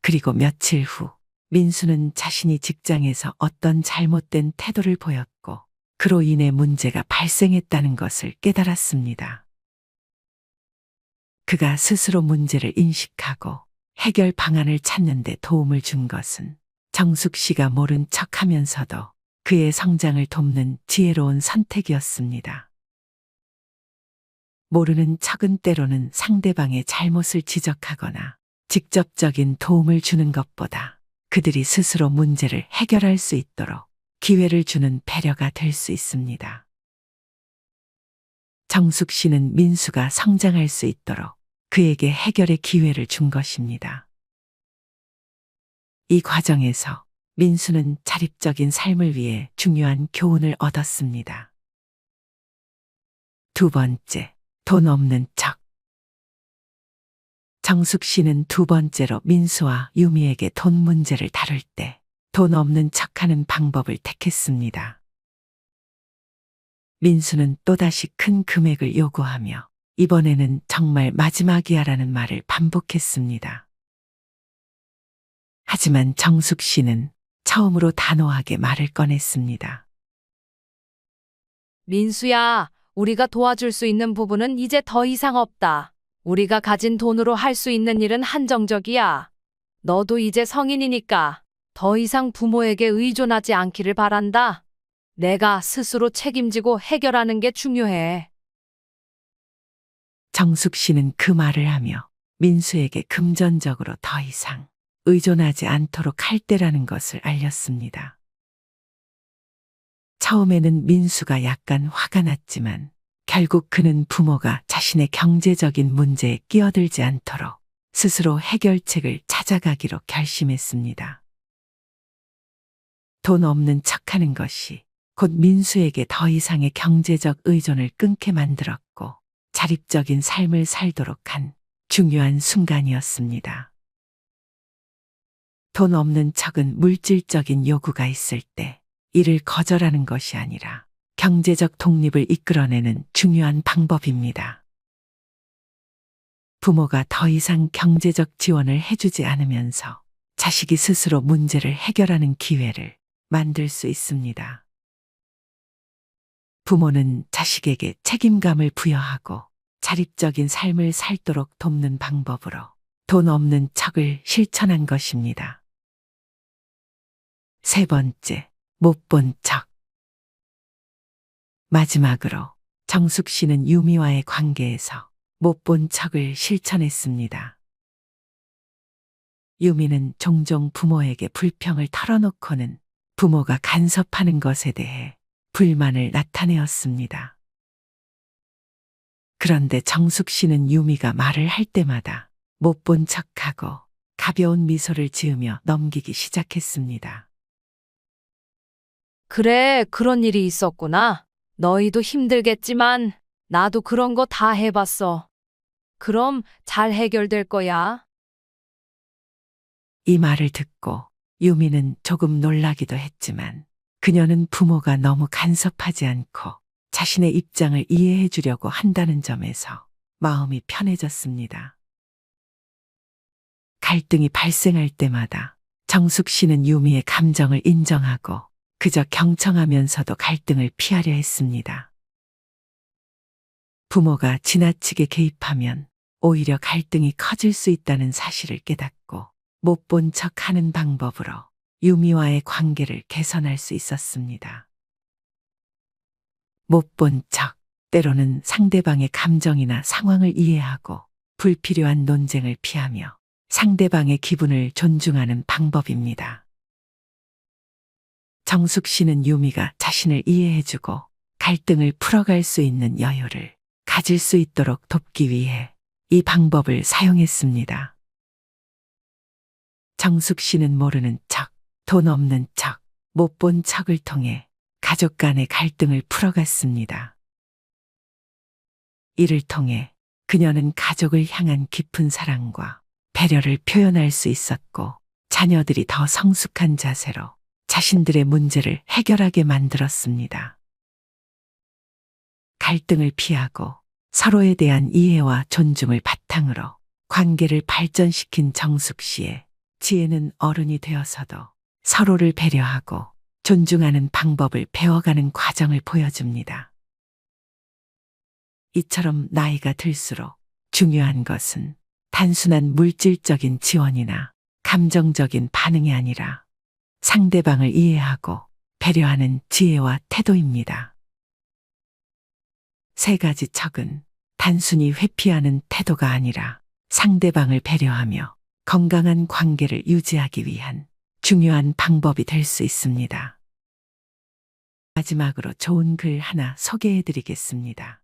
그리고 며칠 후 민수는 자신이 직장에서 어떤 잘못된 태도를 보였고 그로 인해 문제가 발생했다는 것을 깨달았습니다. 그가 스스로 문제를 인식하고 해결 방안을 찾는 데 도움을 준 것은 정숙 씨가 모른 척하면서도 그의 성장을 돕는 지혜로운 선택이었습니다. 모르는 척은 때로는 상대방의 잘못을 지적하거나 직접적인 도움을 주는 것보다 그들이 스스로 문제를 해결할 수 있도록 기회를 주는 배려가 될 수 있습니다. 정숙 씨는 민수가 성장할 수 있도록 그에게 해결의 기회를 준 것입니다. 이 과정에서 민수는 자립적인 삶을 위해 중요한 교훈을 얻었습니다. 두 번째, 돈 없는 척. 정숙 씨는 두 번째로 민수와 유미에게 돈 문제를 다룰 때 돈 없는 척하는 방법을 택했습니다. 민수는 또다시 큰 금액을 요구하며 이번에는 정말 마지막이야라는 말을 반복했습니다. 하지만 정숙 씨는 처음으로 단호하게 말을 꺼냈습니다. 민수야, 우리가 도와줄 수 있는 부분은 이제 더 이상 없다. 우리가 가진 돈으로 할 수 있는 일은 한정적이야. 너도 이제 성인이니까 더 이상 부모에게 의존하지 않기를 바란다. 내가 스스로 책임지고 해결하는 게 중요해. 정숙 씨는 그 말을 하며 민수에게 금전적으로 더 이상 의존하지 않도록 할 때라는 것을 알렸습니다. 처음에는 민수가 약간 화가 났지만 결국 그는 부모가 자신의 경제적인 문제에 끼어들지 않도록 스스로 해결책을 찾아가기로 결심했습니다. 돈 없는 척하는 것이 곧 민수에게 더 이상의 경제적 의존을 끊게 만들었고 자립적인 삶을 살도록 한 중요한 순간이었습니다. 돈 없는 척은 물질적인 요구가 있을 때 이를 거절하는 것이 아니라 경제적 독립을 이끌어내는 중요한 방법입니다. 부모가 더 이상 경제적 지원을 해주지 않으면서 자식이 스스로 문제를 해결하는 기회를 만들 수 있습니다. 부모는 자식에게 책임감을 부여하고 자립적인 삶을 살도록 돕는 방법으로 돈 없는 척을 실천한 것입니다. 세 번째, 못 본 척. 마지막으로 정숙 씨는 유미와의 관계에서 못 본 척을 실천했습니다. 유미는 종종 부모에게 불평을 털어놓고는 부모가 간섭하는 것에 대해 불만을 나타내었습니다. 그런데 정숙 씨는 유미가 말을 할 때마다 못 본 척하고 가벼운 미소를 지으며 넘기기 시작했습니다. 그래, 그런 일이 있었구나. 너희도 힘들겠지만 나도 그런 거 다 해봤어. 그럼 잘 해결될 거야. 이 말을 듣고 유미는 조금 놀라기도 했지만 그녀는 부모가 너무 간섭하지 않고 자신의 입장을 이해해 주려고 한다는 점에서 마음이 편해졌습니다. 갈등이 발생할 때마다 정숙 씨는 유미의 감정을 인정하고 그저 경청하면서도 갈등을 피하려 했습니다. 부모가 지나치게 개입하면 오히려 갈등이 커질 수 있다는 사실을 깨닫고 못 본 척하는 방법으로 유미와의 관계를 개선할 수 있었습니다. 못 본 척, 때로는 상대방의 감정이나 상황을 이해하고 불필요한 논쟁을 피하며 상대방의 기분을 존중하는 방법입니다. 정숙 씨는 유미가 자신을 이해해주고 갈등을 풀어갈 수 있는 여유를 가질 수 있도록 돕기 위해 이 방법을 사용했습니다. 정숙 씨는 모르는 척, 돈 없는 척, 못 본 척을 통해 가족 간의 갈등을 풀어갔습니다. 이를 통해 그녀는 가족을 향한 깊은 사랑과 배려를 표현할 수 있었고 자녀들이 더 성숙한 자세로 자신들의 문제를 해결하게 만들었습니다. 갈등을 피하고 서로에 대한 이해와 존중을 바탕으로 관계를 발전시킨 정숙 씨의 지혜는 어른이 되어서도 서로를 배려하고 존중하는 방법을 배워가는 과정을 보여줍니다. 이처럼 나이가 들수록 중요한 것은 단순한 물질적인 지원이나 감정적인 반응이 아니라 상대방을 이해하고 배려하는 지혜와 태도입니다. 세 가지 척은 단순히 회피하는 태도가 아니라 상대방을 배려하며 건강한 관계를 유지하기 위한 중요한 방법이 될 수 있습니다. 마지막으로 좋은 글 하나 소개해 드리겠습니다.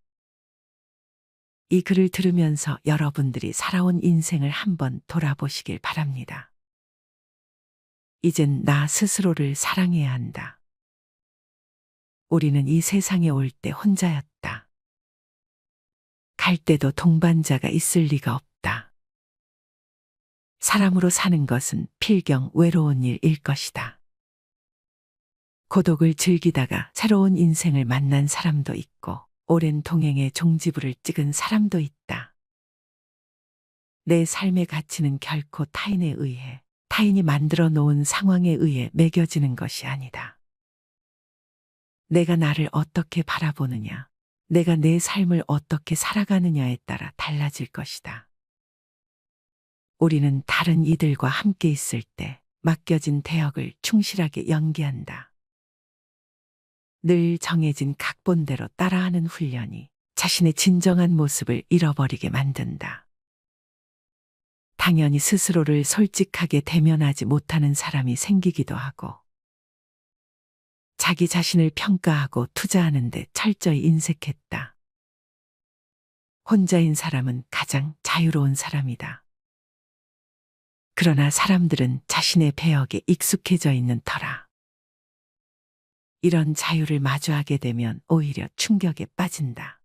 이 글을 들으면서 여러분들이 살아온 인생을 한번 돌아보시길 바랍니다. 이젠 나 스스로를 사랑해야 한다. 우리는 이 세상에 올 때 혼자였다. 갈 때도 동반자가 있을 리가 없다. 사람으로 사는 것은 필경 외로운 일일 것이다. 고독을 즐기다가 새로운 인생을 만난 사람도 있고 오랜 동행의 종지부를 찍은 사람도 있다. 내 삶의 가치는 결코 타인에 의해, 타인이 만들어 놓은 상황에 의해 매겨지는 것이 아니다. 내가 나를 어떻게 바라보느냐, 내가 내 삶을 어떻게 살아가느냐에 따라 달라질 것이다. 우리는 다른 이들과 함께 있을 때 맡겨진 대역을 충실하게 연기한다. 늘 정해진 각본대로 따라하는 훈련이 자신의 진정한 모습을 잃어버리게 만든다. 당연히 스스로를 솔직하게 대면하지 못하는 사람이 생기기도 하고, 자기 자신을 평가하고 투자하는 데 철저히 인색했다. 혼자인 사람은 가장 자유로운 사람이다. 그러나 사람들은 자신의 배역에 익숙해져 있는 터라 이런 자유를 마주하게 되면 오히려 충격에 빠진다.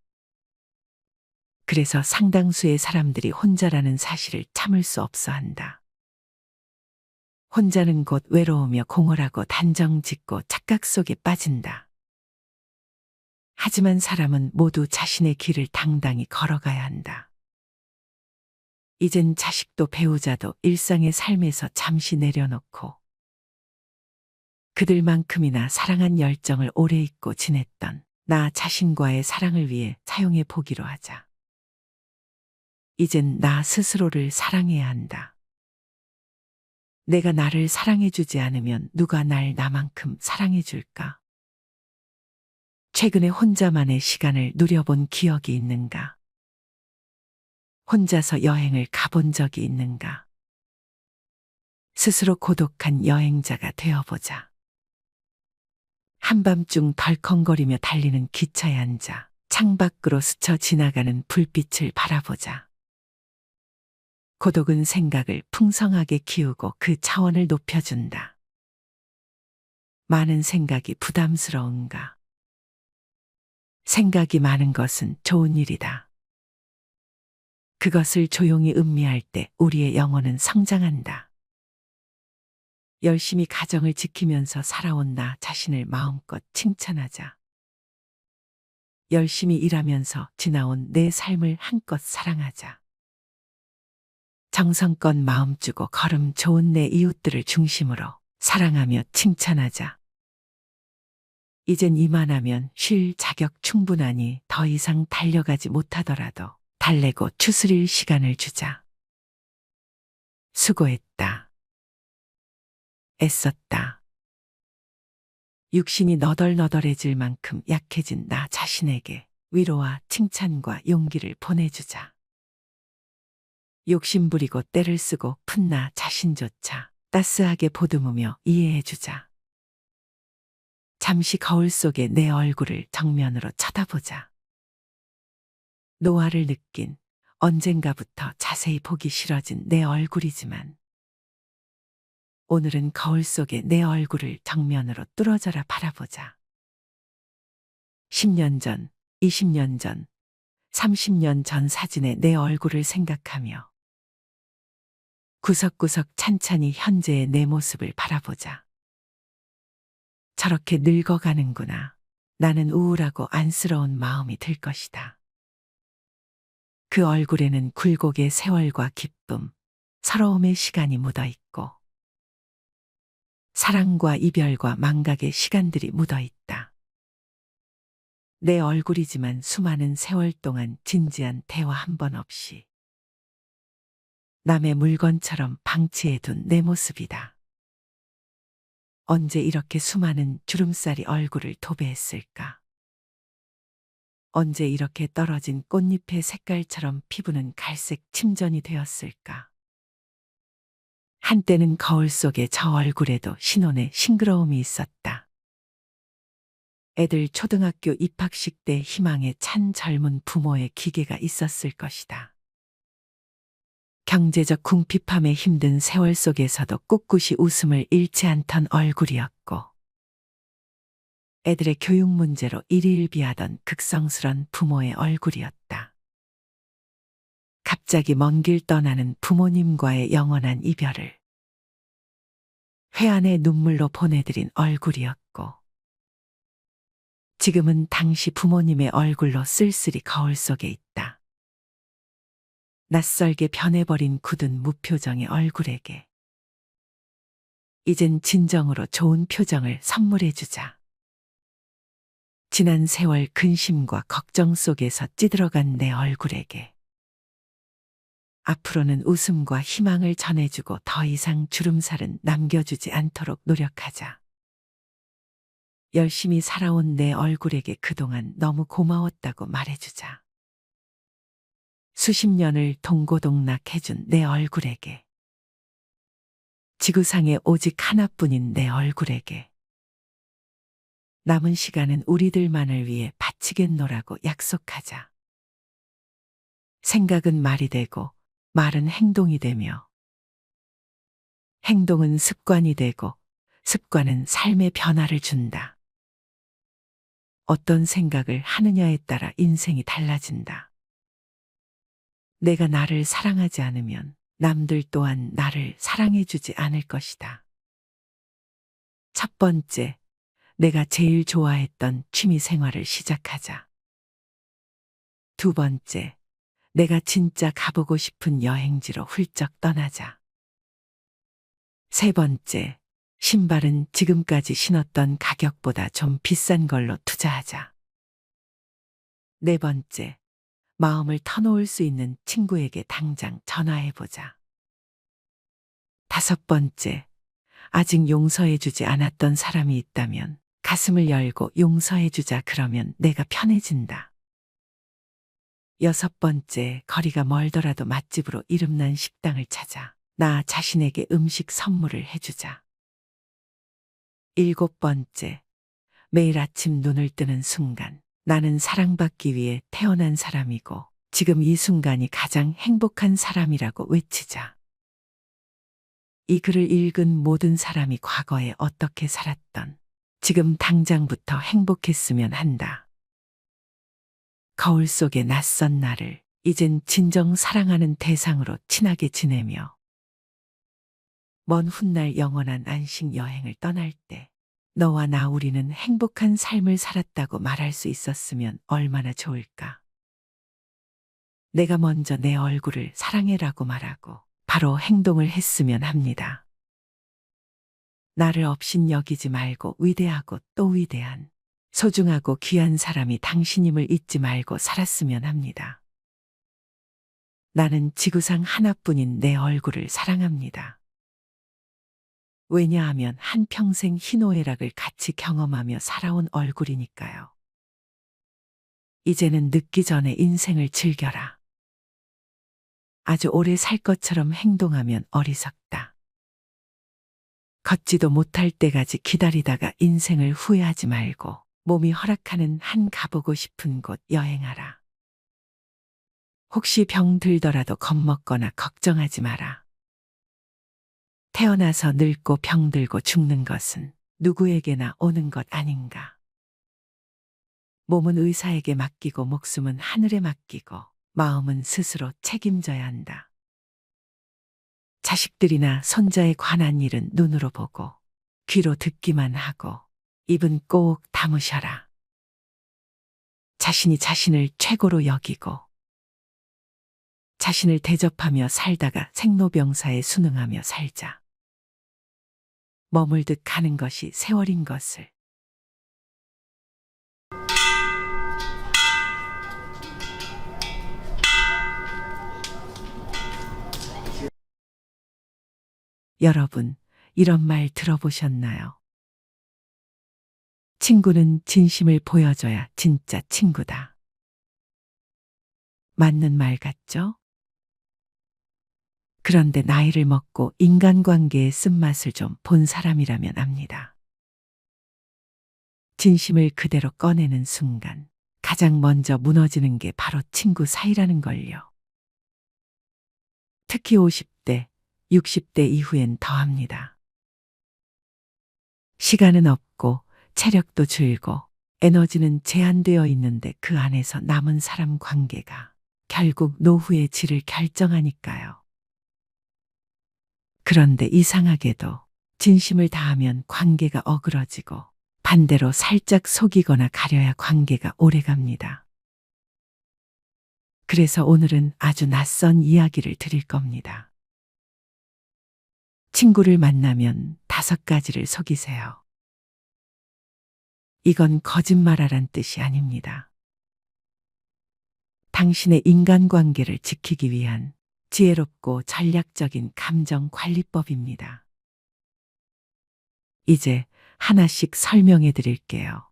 그래서 상당수의 사람들이 혼자라는 사실을 참을 수 없어 한다. 혼자는 곧 외로우며 공허하고 단정짓고 착각 속에 빠진다. 하지만 사람은 모두 자신의 길을 당당히 걸어가야 한다. 이젠 자식도 배우자도 일상의 삶에서 잠시 내려놓고 그들만큼이나 사랑한 열정을 오래 잊고 지냈던 나 자신과의 사랑을 위해 사용해 보기로 하자. 이젠 나 스스로를 사랑해야 한다. 내가 나를 사랑해 주지 않으면 누가 날 나만큼 사랑해 줄까? 최근에 혼자만의 시간을 누려본 기억이 있는가? 혼자서 여행을 가본 적이 있는가? 스스로 고독한 여행자가 되어보자. 한밤중 덜컹거리며 달리는 기차에 앉아 창밖으로 스쳐 지나가는 불빛을 바라보자. 고독은 생각을 풍성하게 키우고 그 차원을 높여준다. 많은 생각이 부담스러운가? 생각이 많은 것은 좋은 일이다. 그것을 조용히 음미할 때 우리의 영혼은 성장한다. 열심히 가정을 지키면서 살아온 나 자신을 마음껏 칭찬하자. 열심히 일하면서 지나온 내 삶을 한껏 사랑하자. 정성껏 마음 주고 걸음 좋은 내 이웃들을 중심으로 사랑하며 칭찬하자. 이젠 이만하면 쉴 자격 충분하니 더 이상 달려가지 못하더라도 달래고 추스릴 시간을 주자. 수고했다. 애썼다. 육신이 너덜너덜해질 만큼 약해진 나 자신에게 위로와 칭찬과 용기를 보내주자. 욕심부리고 때를 쓰고 푼 나 자신조차 따스하게 보듬으며 이해해주자. 잠시 거울 속에 내 얼굴을 정면으로 쳐다보자. 노화를 느낀 언젠가부터 자세히 보기 싫어진 내 얼굴이지만 오늘은 거울 속에 내 얼굴을 정면으로 뚫어져라 바라보자. 10년 전, 20년 전, 30년 전 사진의 내 얼굴을 생각하며 구석구석 찬찬히 현재의 내 모습을 바라보자. 저렇게 늙어가는구나. 나는 우울하고 안쓰러운 마음이 들 것이다. 그 얼굴에는 굴곡의 세월과 기쁨, 서러움의 시간이 묻어 있고 사랑과 이별과 망각의 시간들이 묻어 있다. 내 얼굴이지만 수많은 세월 동안 진지한 대화 한 번 없이 남의 물건처럼 방치해둔 내 모습이다. 언제 이렇게 수많은 주름살이 얼굴을 도배했을까? 언제 이렇게 떨어진 꽃잎의 색깔처럼 피부는 갈색 침전이 되었을까? 한때는 거울 속에 저 얼굴에도 신혼의 싱그러움이 있었다. 애들 초등학교 입학식 때 희망에 찬 젊은 부모의 기계가 있었을 것이다. 경제적 궁핍함에 힘든 세월 속에서도 꿋꿋이 웃음을 잃지 않던 얼굴이었고 애들의 교육 문제로 일희일비하던 극성스런 부모의 얼굴이었다. 갑자기 먼 길 떠나는 부모님과의 영원한 이별을 회한의 눈물로 보내드린 얼굴이었고 지금은 당시 부모님의 얼굴로 쓸쓸히 거울 속에 있다. 낯설게 변해버린 굳은 무표정의 얼굴에게 이젠 진정으로 좋은 표정을 선물해주자. 지난 세월 근심과 걱정 속에서 찌들어간 내 얼굴에게 앞으로는 웃음과 희망을 전해주고 더 이상 주름살은 남겨주지 않도록 노력하자. 열심히 살아온 내 얼굴에게 그동안 너무 고마웠다고 말해주자. 수십 년을 동고동락해준 내 얼굴에게. 지구상에 오직 하나뿐인 내 얼굴에게. 남은 시간은 우리들만을 위해 바치겠노라고 약속하자. 생각은 말이 되고 말은 행동이 되며 행동은 습관이 되고 습관은 삶의 변화를 준다. 어떤 생각을 하느냐에 따라 인생이 달라진다. 내가 나를 사랑하지 않으면 남들 또한 나를 사랑해주지 않을 것이다. 첫 번째, 내가 제일 좋아했던 취미 생활을 시작하자. 두 번째, 내가 진짜 가보고 싶은 여행지로 훌쩍 떠나자. 세 번째, 신발은 지금까지 신었던 가격보다 좀 비싼 걸로 투자하자. 네 번째, 마음을 터놓을 수 있는 친구에게 당장 전화해보자. 다섯 번째, 아직 용서해주지 않았던 사람이 있다면 가슴을 열고 용서해주자. 그러면 내가 편해진다. 여섯 번째, 거리가 멀더라도 맛집으로 이름난 식당을 찾아 나 자신에게 음식 선물을 해주자. 일곱 번째, 매일 아침 눈을 뜨는 순간 나는 사랑받기 위해 태어난 사람이고 지금 이 순간이 가장 행복한 사람이라고 외치자. 이 글을 읽은 모든 사람이 과거에 어떻게 살았던 지금 당장부터 행복했으면 한다. 거울 속의 낯선 나를 이젠 진정 사랑하는 대상으로 친하게 지내며 먼 훗날 영원한 안식 여행을 떠날 때 너와 나 우리는 행복한 삶을 살았다고 말할 수 있었으면 얼마나 좋을까. 내가 먼저 내 얼굴을 사랑해라고 말하고 바로 행동을 했으면 합니다. 나를 없인 여기지 말고 위대하고 또 위대한 소중하고 귀한 사람이 당신임을 잊지 말고 살았으면 합니다. 나는 지구상 하나뿐인 내 얼굴을 사랑합니다. 왜냐하면 한평생 희노애락을 같이 경험하며 살아온 얼굴이니까요. 이제는 늦기 전에 인생을 즐겨라. 아주 오래 살 것처럼 행동하면 어리석다. 걷지도 못할 때까지 기다리다가 인생을 후회하지 말고 몸이 허락하는 한 가보고 싶은 곳 여행하라. 혹시 병 들더라도 겁먹거나 걱정하지 마라. 태어나서 늙고 병들고 죽는 것은 누구에게나 오는 것 아닌가. 몸은 의사에게 맡기고 목숨은 하늘에 맡기고 마음은 스스로 책임져야 한다. 자식들이나 손자에 관한 일은 눈으로 보고 귀로 듣기만 하고 입은 꼭 다무셔라. 자신이 자신을 최고로 여기고 자신을 대접하며 살다가 생로병사에 순응하며 살자. 머물듯 가는 것이 세월인 것을. 여러분, 이런 말 들어보셨나요? 친구는 진심을 보여줘야 진짜 친구다. 맞는 말 같죠? 그런데 나이를 먹고 인간관계의 쓴맛을 좀 본 사람이라면 압니다. 진심을 그대로 꺼내는 순간 가장 먼저 무너지는 게 바로 친구 사이라는 걸요. 특히 50대, 60대 이후엔 더합니다. 시간은 없고 체력도 줄고 에너지는 제한되어 있는데 그 안에서 남은 사람 관계가 결국 노후의 질을 결정하니까요. 그런데 이상하게도 진심을 다하면 관계가 어그러지고 반대로 살짝 속이거나 가려야 관계가 오래갑니다. 그래서 오늘은 아주 낯선 이야기를 드릴 겁니다. 친구를 만나면 5가지를 속이세요. 이건 거짓말하란 뜻이 아닙니다. 당신의 인간관계를 지키기 위한 지혜롭고 전략적인 감정 관리법입니다. 이제 하나씩 설명해 드릴게요.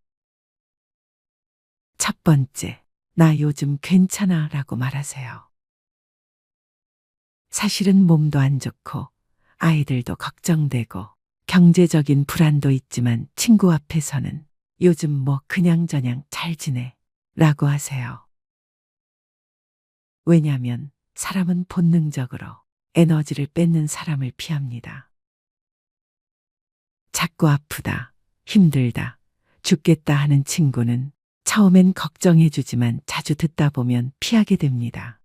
첫 번째, 나 요즘 괜찮아 라고 말하세요. 사실은 몸도 안 좋고 아이들도 걱정되고 경제적인 불안도 있지만 친구 앞에서는 요즘 뭐 그냥저냥 잘 지내 라고 하세요. 왜냐하면 사람은 본능적으로 에너지를 뺏는 사람을 피합니다. 자꾸 아프다, 힘들다, 죽겠다 하는 친구는 처음엔 걱정해주지만 자주 듣다 보면 피하게 됩니다.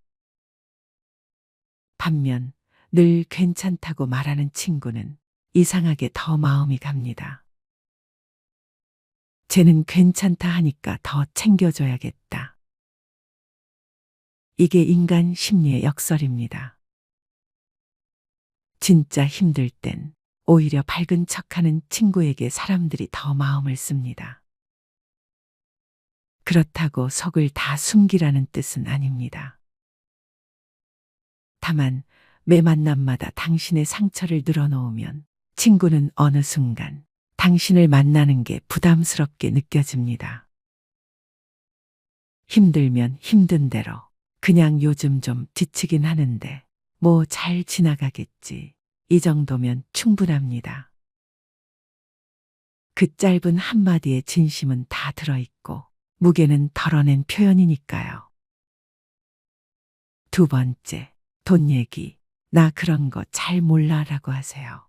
반면 늘 괜찮다고 말하는 친구는 이상하게 더 마음이 갑니다. 쟤는 괜찮다 하니까 더 챙겨줘야겠다. 이게 인간 심리의 역설입니다. 진짜 힘들 땐 오히려 밝은 척하는 친구에게 사람들이 더 마음을 씁니다. 그렇다고 속을 다 숨기라는 뜻은 아닙니다. 다만 매 만남마다 당신의 상처를 늘어놓으면 친구는 어느 순간 당신을 만나는 게 부담스럽게 느껴집니다. 힘들면 힘든 대로 그냥 요즘 좀 지치긴 하는데 뭐 잘 지나가겠지. 이 정도면 충분합니다. 그 짧은 한마디의 진심은 다 들어있고 무게는 덜어낸 표현이니까요. 두 번째, 돈 얘기. 나 그런 거 잘 몰라라고 하세요.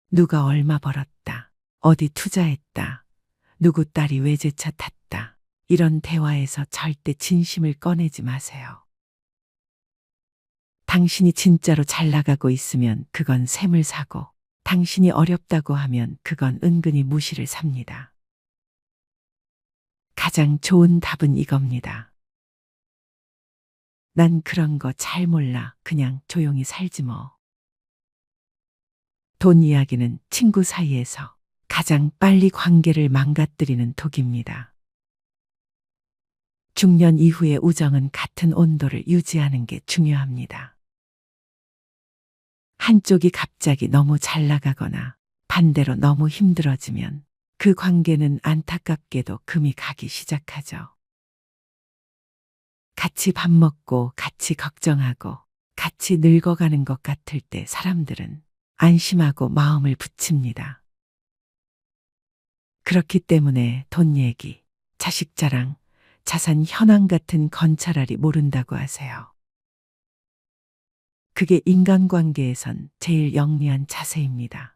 누가 얼마 벌었다, 어디 투자했다, 누구 딸이 외제차 탔다. 이런 대화에서 절대 진심을 꺼내지 마세요. 당신이 진짜로 잘 나가고 있으면 그건 샘을 사고 당신이 어렵다고 하면 그건 은근히 무시를 삽니다. 가장 좋은 답은 이겁니다. 난 그런 거 잘 몰라. 그냥 조용히 살지 뭐. 돈 이야기는 친구 사이에서 가장 빨리 관계를 망가뜨리는 독입니다. 중년 이후의 우정은 같은 온도를 유지하는 게 중요합니다. 한쪽이 갑자기 너무 잘 나가거나 반대로 너무 힘들어지면 그 관계는 안타깝게도 금이 가기 시작하죠. 같이 밥 먹고 같이 걱정하고 같이 늙어가는 것 같을 때 사람들은 안심하고 마음을 붙입니다. 그렇기 때문에 돈 얘기, 자식 자랑, 자산 현황 같은 건찰알이 모른다고 하세요. 그게 인간관계에선 제일 영리한 자세입니다.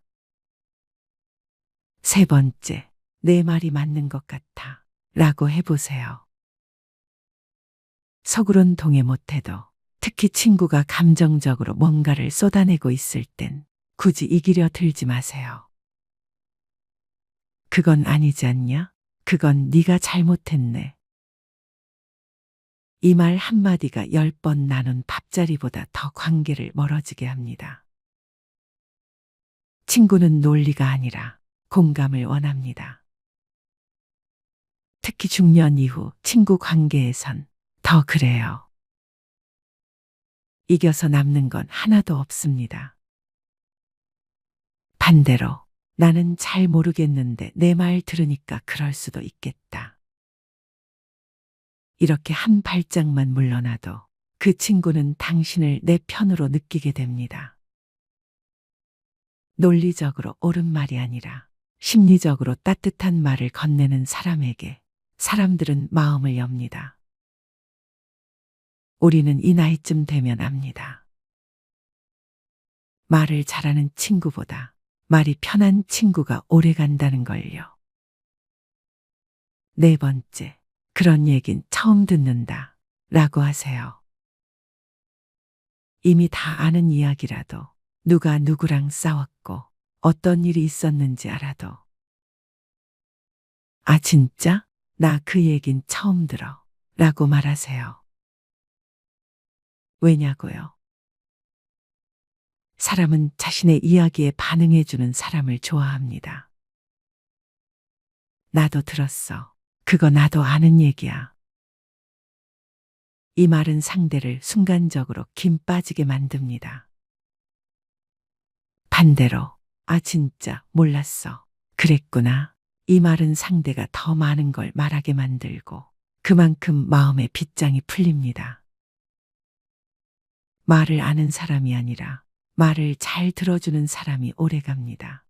세 번째, 내 말이 맞는 것 같아 라고 해보세요. 속으론 동의 못해도 특히 친구가 감정적으로 뭔가를 쏟아내고 있을 땐 굳이 이기려 들지 마세요. 그건 아니지 않냐? 그건 네가 잘못했네. 이 말 한마디가 10번 나눈 밥자리보다 더 관계를 멀어지게 합니다. 친구는 논리가 아니라 공감을 원합니다. 특히 중년 이후 친구 관계에선 더 그래요. 이겨서 남는 건 하나도 없습니다. 반대로 나는 잘 모르겠는데 내 말 들으니까 그럴 수도 있겠다. 이렇게 한 발짝만 물러나도 그 친구는 당신을 내 편으로 느끼게 됩니다. 논리적으로 옳은 말이 아니라 심리적으로 따뜻한 말을 건네는 사람에게 사람들은 마음을 엽니다. 우리는 이 나이쯤 되면 압니다. 말을 잘하는 친구보다 말이 편한 친구가 오래 간다는 걸요. 네 번째, 그런 얘긴 처음 듣는다 라고 하세요. 이미 다 아는 이야기라도 누가 누구랑 싸웠고 어떤 일이 있었는지 알아도 아 진짜? 나 그 얘긴 처음 들어 라고 말하세요. 왜냐고요? 사람은 자신의 이야기에 반응해주는 사람을 좋아합니다. 나도 들었어. 그거 나도 아는 얘기야. 이 말은 상대를 순간적으로 김 빠지게 만듭니다. 반대로 아, 진짜 몰랐어. 그랬구나. 이 말은 상대가 더 많은 걸 말하게 만들고 그만큼 마음의 빗장이 풀립니다. 말을 아는 사람이 아니라 말을 잘 들어주는 사람이 오래 갑니다.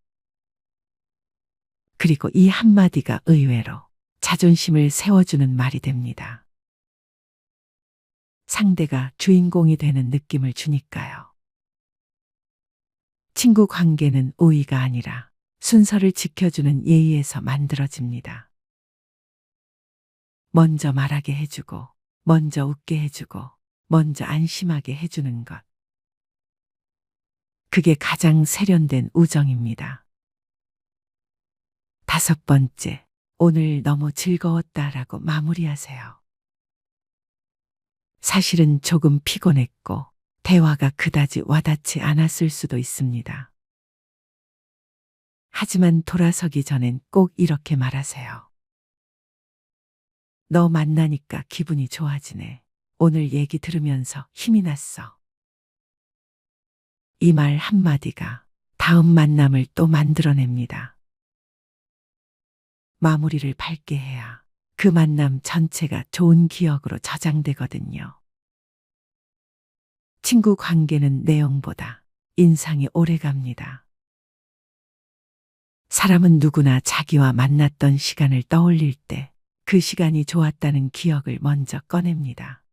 그리고 이 한마디가 의외로 자존심을 세워주는 말이 됩니다. 상대가 주인공이 되는 느낌을 주니까요. 친구 관계는 우위가 아니라 순서를 지켜주는 예의에서 만들어집니다. 먼저 말하게 해주고, 먼저 웃게 해주고, 먼저 안심하게 해주는 것. 그게 가장 세련된 우정입니다. 5번째, 오늘 너무 즐거웠다라고 마무리하세요. 사실은 조금 피곤했고, 대화가 그다지 와닿지 않았을 수도 있습니다. 하지만 돌아서기 전엔 꼭 이렇게 말하세요. 너 만나니까 기분이 좋아지네. 오늘 얘기 들으면서 힘이 났어. 이 말 한마디가 다음 만남을 또 만들어냅니다. 마무리를 밝게 해야 그 만남 전체가 좋은 기억으로 저장되거든요. 친구 관계는 내용보다 인상이 오래 갑니다. 사람은 누구나 자기와 만났던 시간을 떠올릴 때 그 시간이 좋았다는 기억을 먼저 꺼냅니다.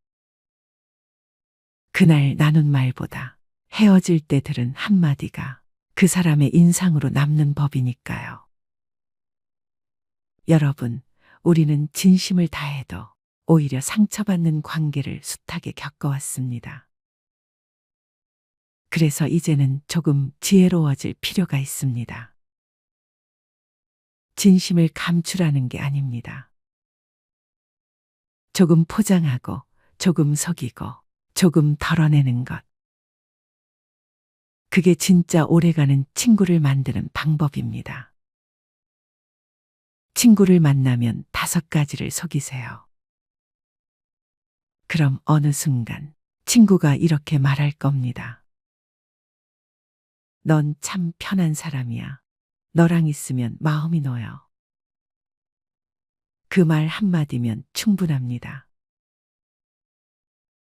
그날 나눈 말보다 헤어질 때 들은 한마디가 그 사람의 인상으로 남는 법이니까요. 여러분, 우리는 진심을 다해도 오히려 상처받는 관계를 숱하게 겪어왔습니다. 그래서 이제는 조금 지혜로워질 필요가 있습니다. 진심을 감추라는 게 아닙니다. 조금 포장하고, 조금 속이고, 조금 덜어내는 것. 그게 진짜 오래가는 친구를 만드는 방법입니다. 친구를 만나면 5가지를 속이세요. 그럼 어느 순간 친구가 이렇게 말할 겁니다. 넌 참 편한 사람이야. 너랑 있으면 마음이 놓여. 그 말 한마디면 충분합니다.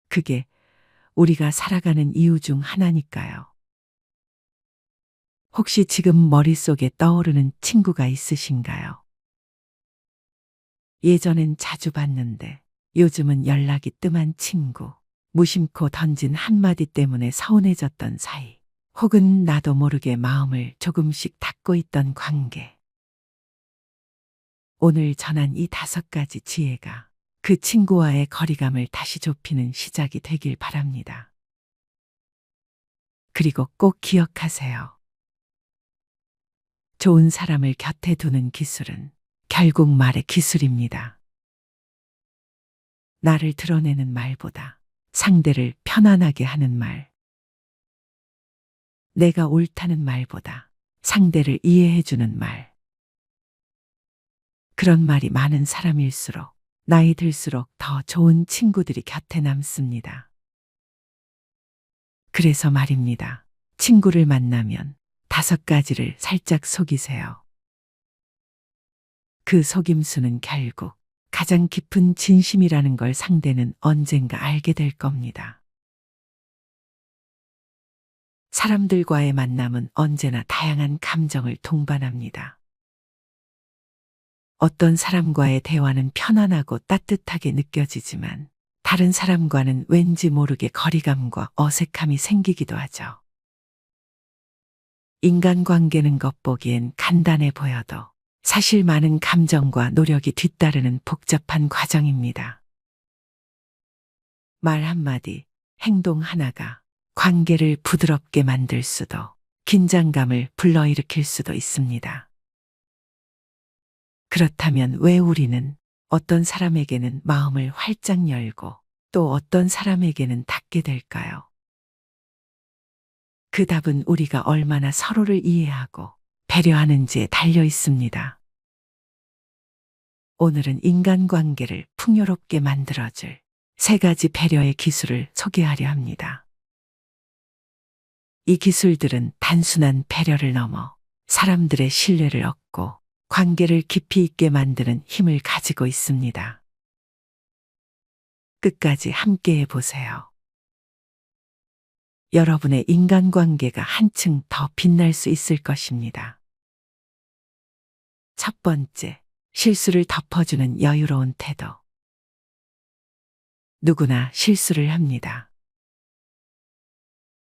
그게 우리가 살아가는 이유 중 하나니까요. 혹시 지금 머릿속에 떠오르는 친구가 있으신가요? 예전엔 자주 봤는데 요즘은 연락이 뜸한 친구, 무심코 던진 한마디 때문에 서운해졌던 사이, 혹은 나도 모르게 마음을 조금씩 닫고 있던 관계. 오늘 전한 이 5가지 지혜가 그 친구와의 거리감을 다시 좁히는 시작이 되길 바랍니다. 그리고 꼭 기억하세요. 좋은 사람을 곁에 두는 기술은 결국 말의 기술입니다. 나를 드러내는 말보다 상대를 편안하게 하는 말. 내가 옳다는 말보다 상대를 이해해주는 말. 그런 말이 많은 사람일수록 나이 들수록 더 좋은 친구들이 곁에 남습니다. 그래서 말입니다. 친구를 만나면 5가지를 살짝 속이세요. 그 속임수는 결국 가장 깊은 진심이라는 걸 상대는 언젠가 알게 될 겁니다. 사람들과의 만남은 언제나 다양한 감정을 동반합니다. 어떤 사람과의 대화는 편안하고 따뜻하게 느껴지지만 다른 사람과는 왠지 모르게 거리감과 어색함이 생기기도 하죠. 인간관계는 겉보기엔 간단해 보여도 사실 많은 감정과 노력이 뒤따르는 복잡한 과정입니다. 말 한마디, 행동 하나가 관계를 부드럽게 만들 수도 긴장감을 불러일으킬 수도 있습니다. 그렇다면 왜 우리는 어떤 사람에게는 마음을 활짝 열고 또 어떤 사람에게는 닫게 될까요? 그 답은 우리가 얼마나 서로를 이해하고 배려하는지에 달려 있습니다. 오늘은 인간관계를 풍요롭게 만들어줄 3가지 배려의 기술을 소개하려 합니다. 이 기술들은 단순한 배려를 넘어 사람들의 신뢰를 얻고 관계를 깊이 있게 만드는 힘을 가지고 있습니다. 끝까지 함께 해보세요. 여러분의 인간관계가 한층 더 빛날 수 있을 것입니다. 첫 번째, 실수를 덮어주는 여유로운 태도. 누구나 실수를 합니다.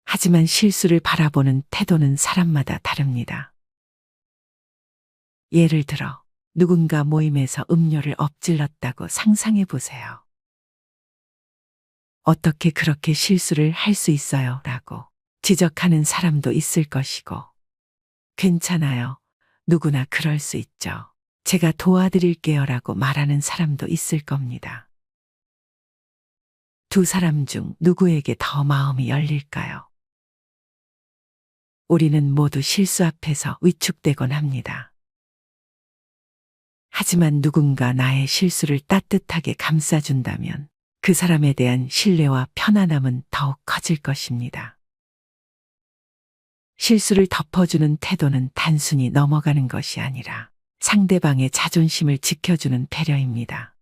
하지만 실수를 바라보는 태도는 사람마다 다릅니다. 예를 들어, 누군가 모임에서 음료를 엎질렀다고 상상해 보세요. 어떻게 그렇게 실수를 할 수 있어요? 라고 지적하는 사람도 있을 것이고, 괜찮아요. 누구나 그럴 수 있죠. 제가 도와드릴게요. 라고 말하는 사람도 있을 겁니다. 두 사람 중 누구에게 더 마음이 열릴까요? 우리는 모두 실수 앞에서 위축되곤 합니다. 하지만 누군가 나의 실수를 따뜻하게 감싸준다면 그 사람에 대한 신뢰와 편안함은 더욱 커질 것입니다. 실수를 덮어주는 태도는 단순히 넘어가는 것이 아니라 상대방의 자존심을 지켜주는 배려입니다.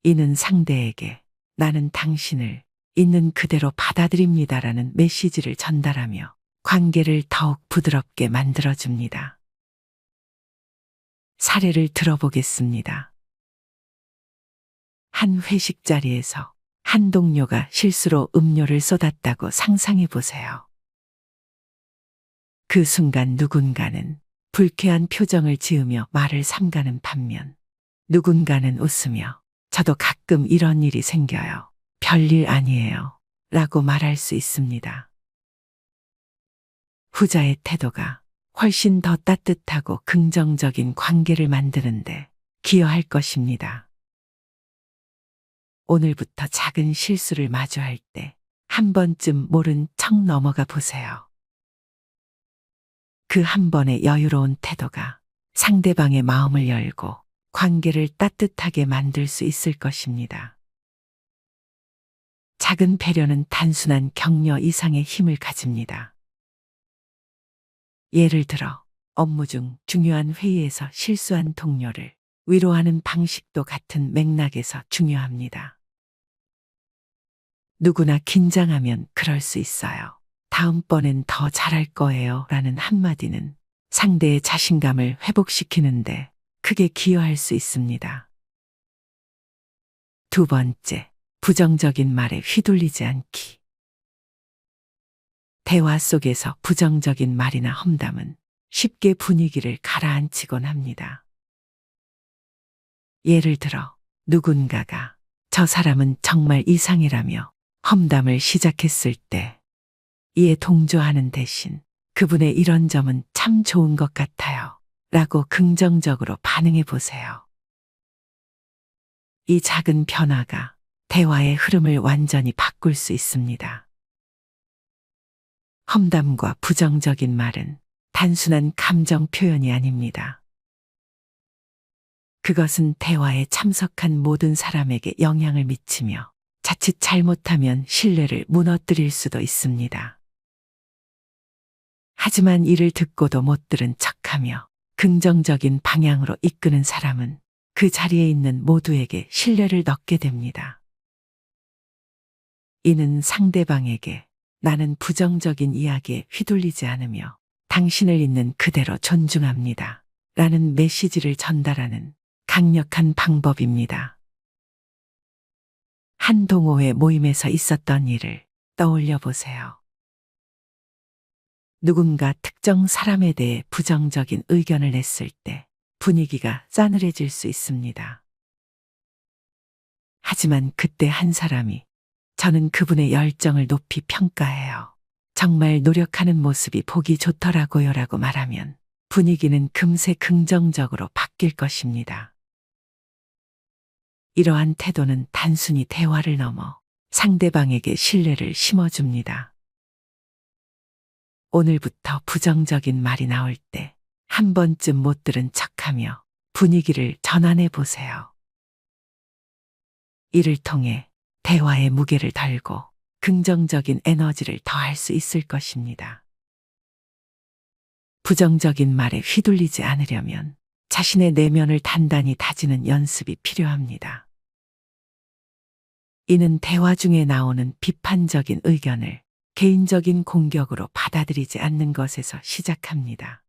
이는 상대에게 나는 당신을 있는 그대로 받아들입니다라는 메시지를 전달하며 관계를 더욱 부드럽게 만들어줍니다. 사례를 들어보겠습니다. 한 회식 자리에서 한 동료가 실수로 음료를 쏟았다고 상상해 보세요. 그 순간 누군가는 불쾌한 표정을 지으며 말을 삼가는 반면 누군가는 웃으며 저도 가끔 이런 일이 생겨요. 별일 아니에요. 라고 말할 수 있습니다. 후자의 태도가 훨씬 더 따뜻하고 긍정적인 관계를 만드는데 기여할 것입니다. 오늘부터 작은 실수를 마주할 때 한 번쯤 모른 척 넘어가 보세요. 그 한 번의 여유로운 태도가 상대방의 마음을 열고 관계를 따뜻하게 만들 수 있을 것입니다. 작은 배려는 단순한 격려 이상의 힘을 가집니다. 예를 들어 업무 중 중요한 회의에서 실수한 동료를 위로하는 방식도 같은 맥락에서 중요합니다. 누구나 긴장하면 그럴 수 있어요. 다음번엔 더 잘할 거예요. 라는 한마디는 상대의 자신감을 회복시키는데 크게 기여할 수 있습니다. 두 번째, 부정적인 말에 휘둘리지 않기. 대화 속에서 부정적인 말이나 험담은 쉽게 분위기를 가라앉히곤 합니다. 예를 들어 누군가가 저 사람은 정말 이상해라며 험담을 시작했을 때 이에 동조하는 대신 그분의 이런 점은 참 좋은 것 같아요. 라고 긍정적으로 반응해 보세요. 이 작은 변화가 대화의 흐름을 완전히 바꿀 수 있습니다. 험담과 부정적인 말은 단순한 감정 표현이 아닙니다. 그것은 대화에 참석한 모든 사람에게 영향을 미치며 자칫 잘못하면 신뢰를 무너뜨릴 수도 있습니다. 하지만 이를 듣고도 못 들은 척하며 긍정적인 방향으로 이끄는 사람은 그 자리에 있는 모두에게 신뢰를 얻게 됩니다. 이는 상대방에게 나는 부정적인 이야기에 휘둘리지 않으며 당신을 있는 그대로 존중합니다. 라는 메시지를 전달하는 강력한 방법입니다. 한 동호회 모임에서 있었던 일을 떠올려 보세요. 누군가 특정 사람에 대해 부정적인 의견을 냈을 때 분위기가 싸늘해질 수 있습니다. 하지만 그때 한 사람이 저는 그분의 열정을 높이 평가해요. 정말 노력하는 모습이 보기 좋더라고요. 라고 말하면 분위기는 금세 긍정적으로 바뀔 것입니다. 이러한 태도는 단순히 대화를 넘어 상대방에게 신뢰를 심어줍니다. 오늘부터 부정적인 말이 나올 때 한 번쯤 못 들은 척하며 분위기를 전환해 보세요. 이를 통해 대화의 무게를 덜고 긍정적인 에너지를 더할 수 있을 것입니다. 부정적인 말에 휘둘리지 않으려면 자신의 내면을 단단히 다지는 연습이 필요합니다. 이는 대화 중에 나오는 비판적인 의견을 개인적인 공격으로 받아들이지 않는 것에서 시작합니다.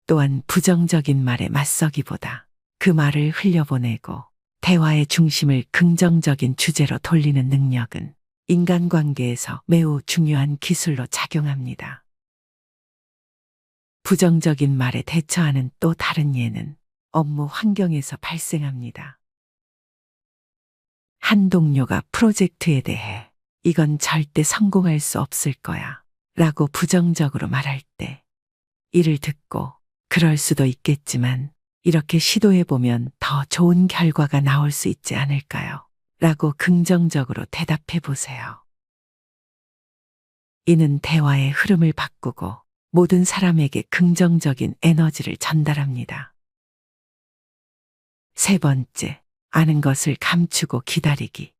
또한 부정적인 말에 맞서기보다 그 말을 흘려보내고 대화의 중심을 긍정적인 주제로 돌리는 능력은 인간관계에서 매우 중요한 기술로 작용합니다. 부정적인 말에 대처하는 또 다른 예는 업무 환경에서 발생합니다. 한 동료가 프로젝트에 대해 이건 절대 성공할 수 없을 거야 라고 부정적으로 말할 때 이를 듣고 그럴 수도 있겠지만 이렇게 시도해보면 더 좋은 결과가 나올 수 있지 않을까요? 라고 긍정적으로 대답해 보세요. 이는 대화의 흐름을 바꾸고 모든 사람에게 긍정적인 에너지를 전달합니다. 세 번째, 아는 것을 감추고 기다리기.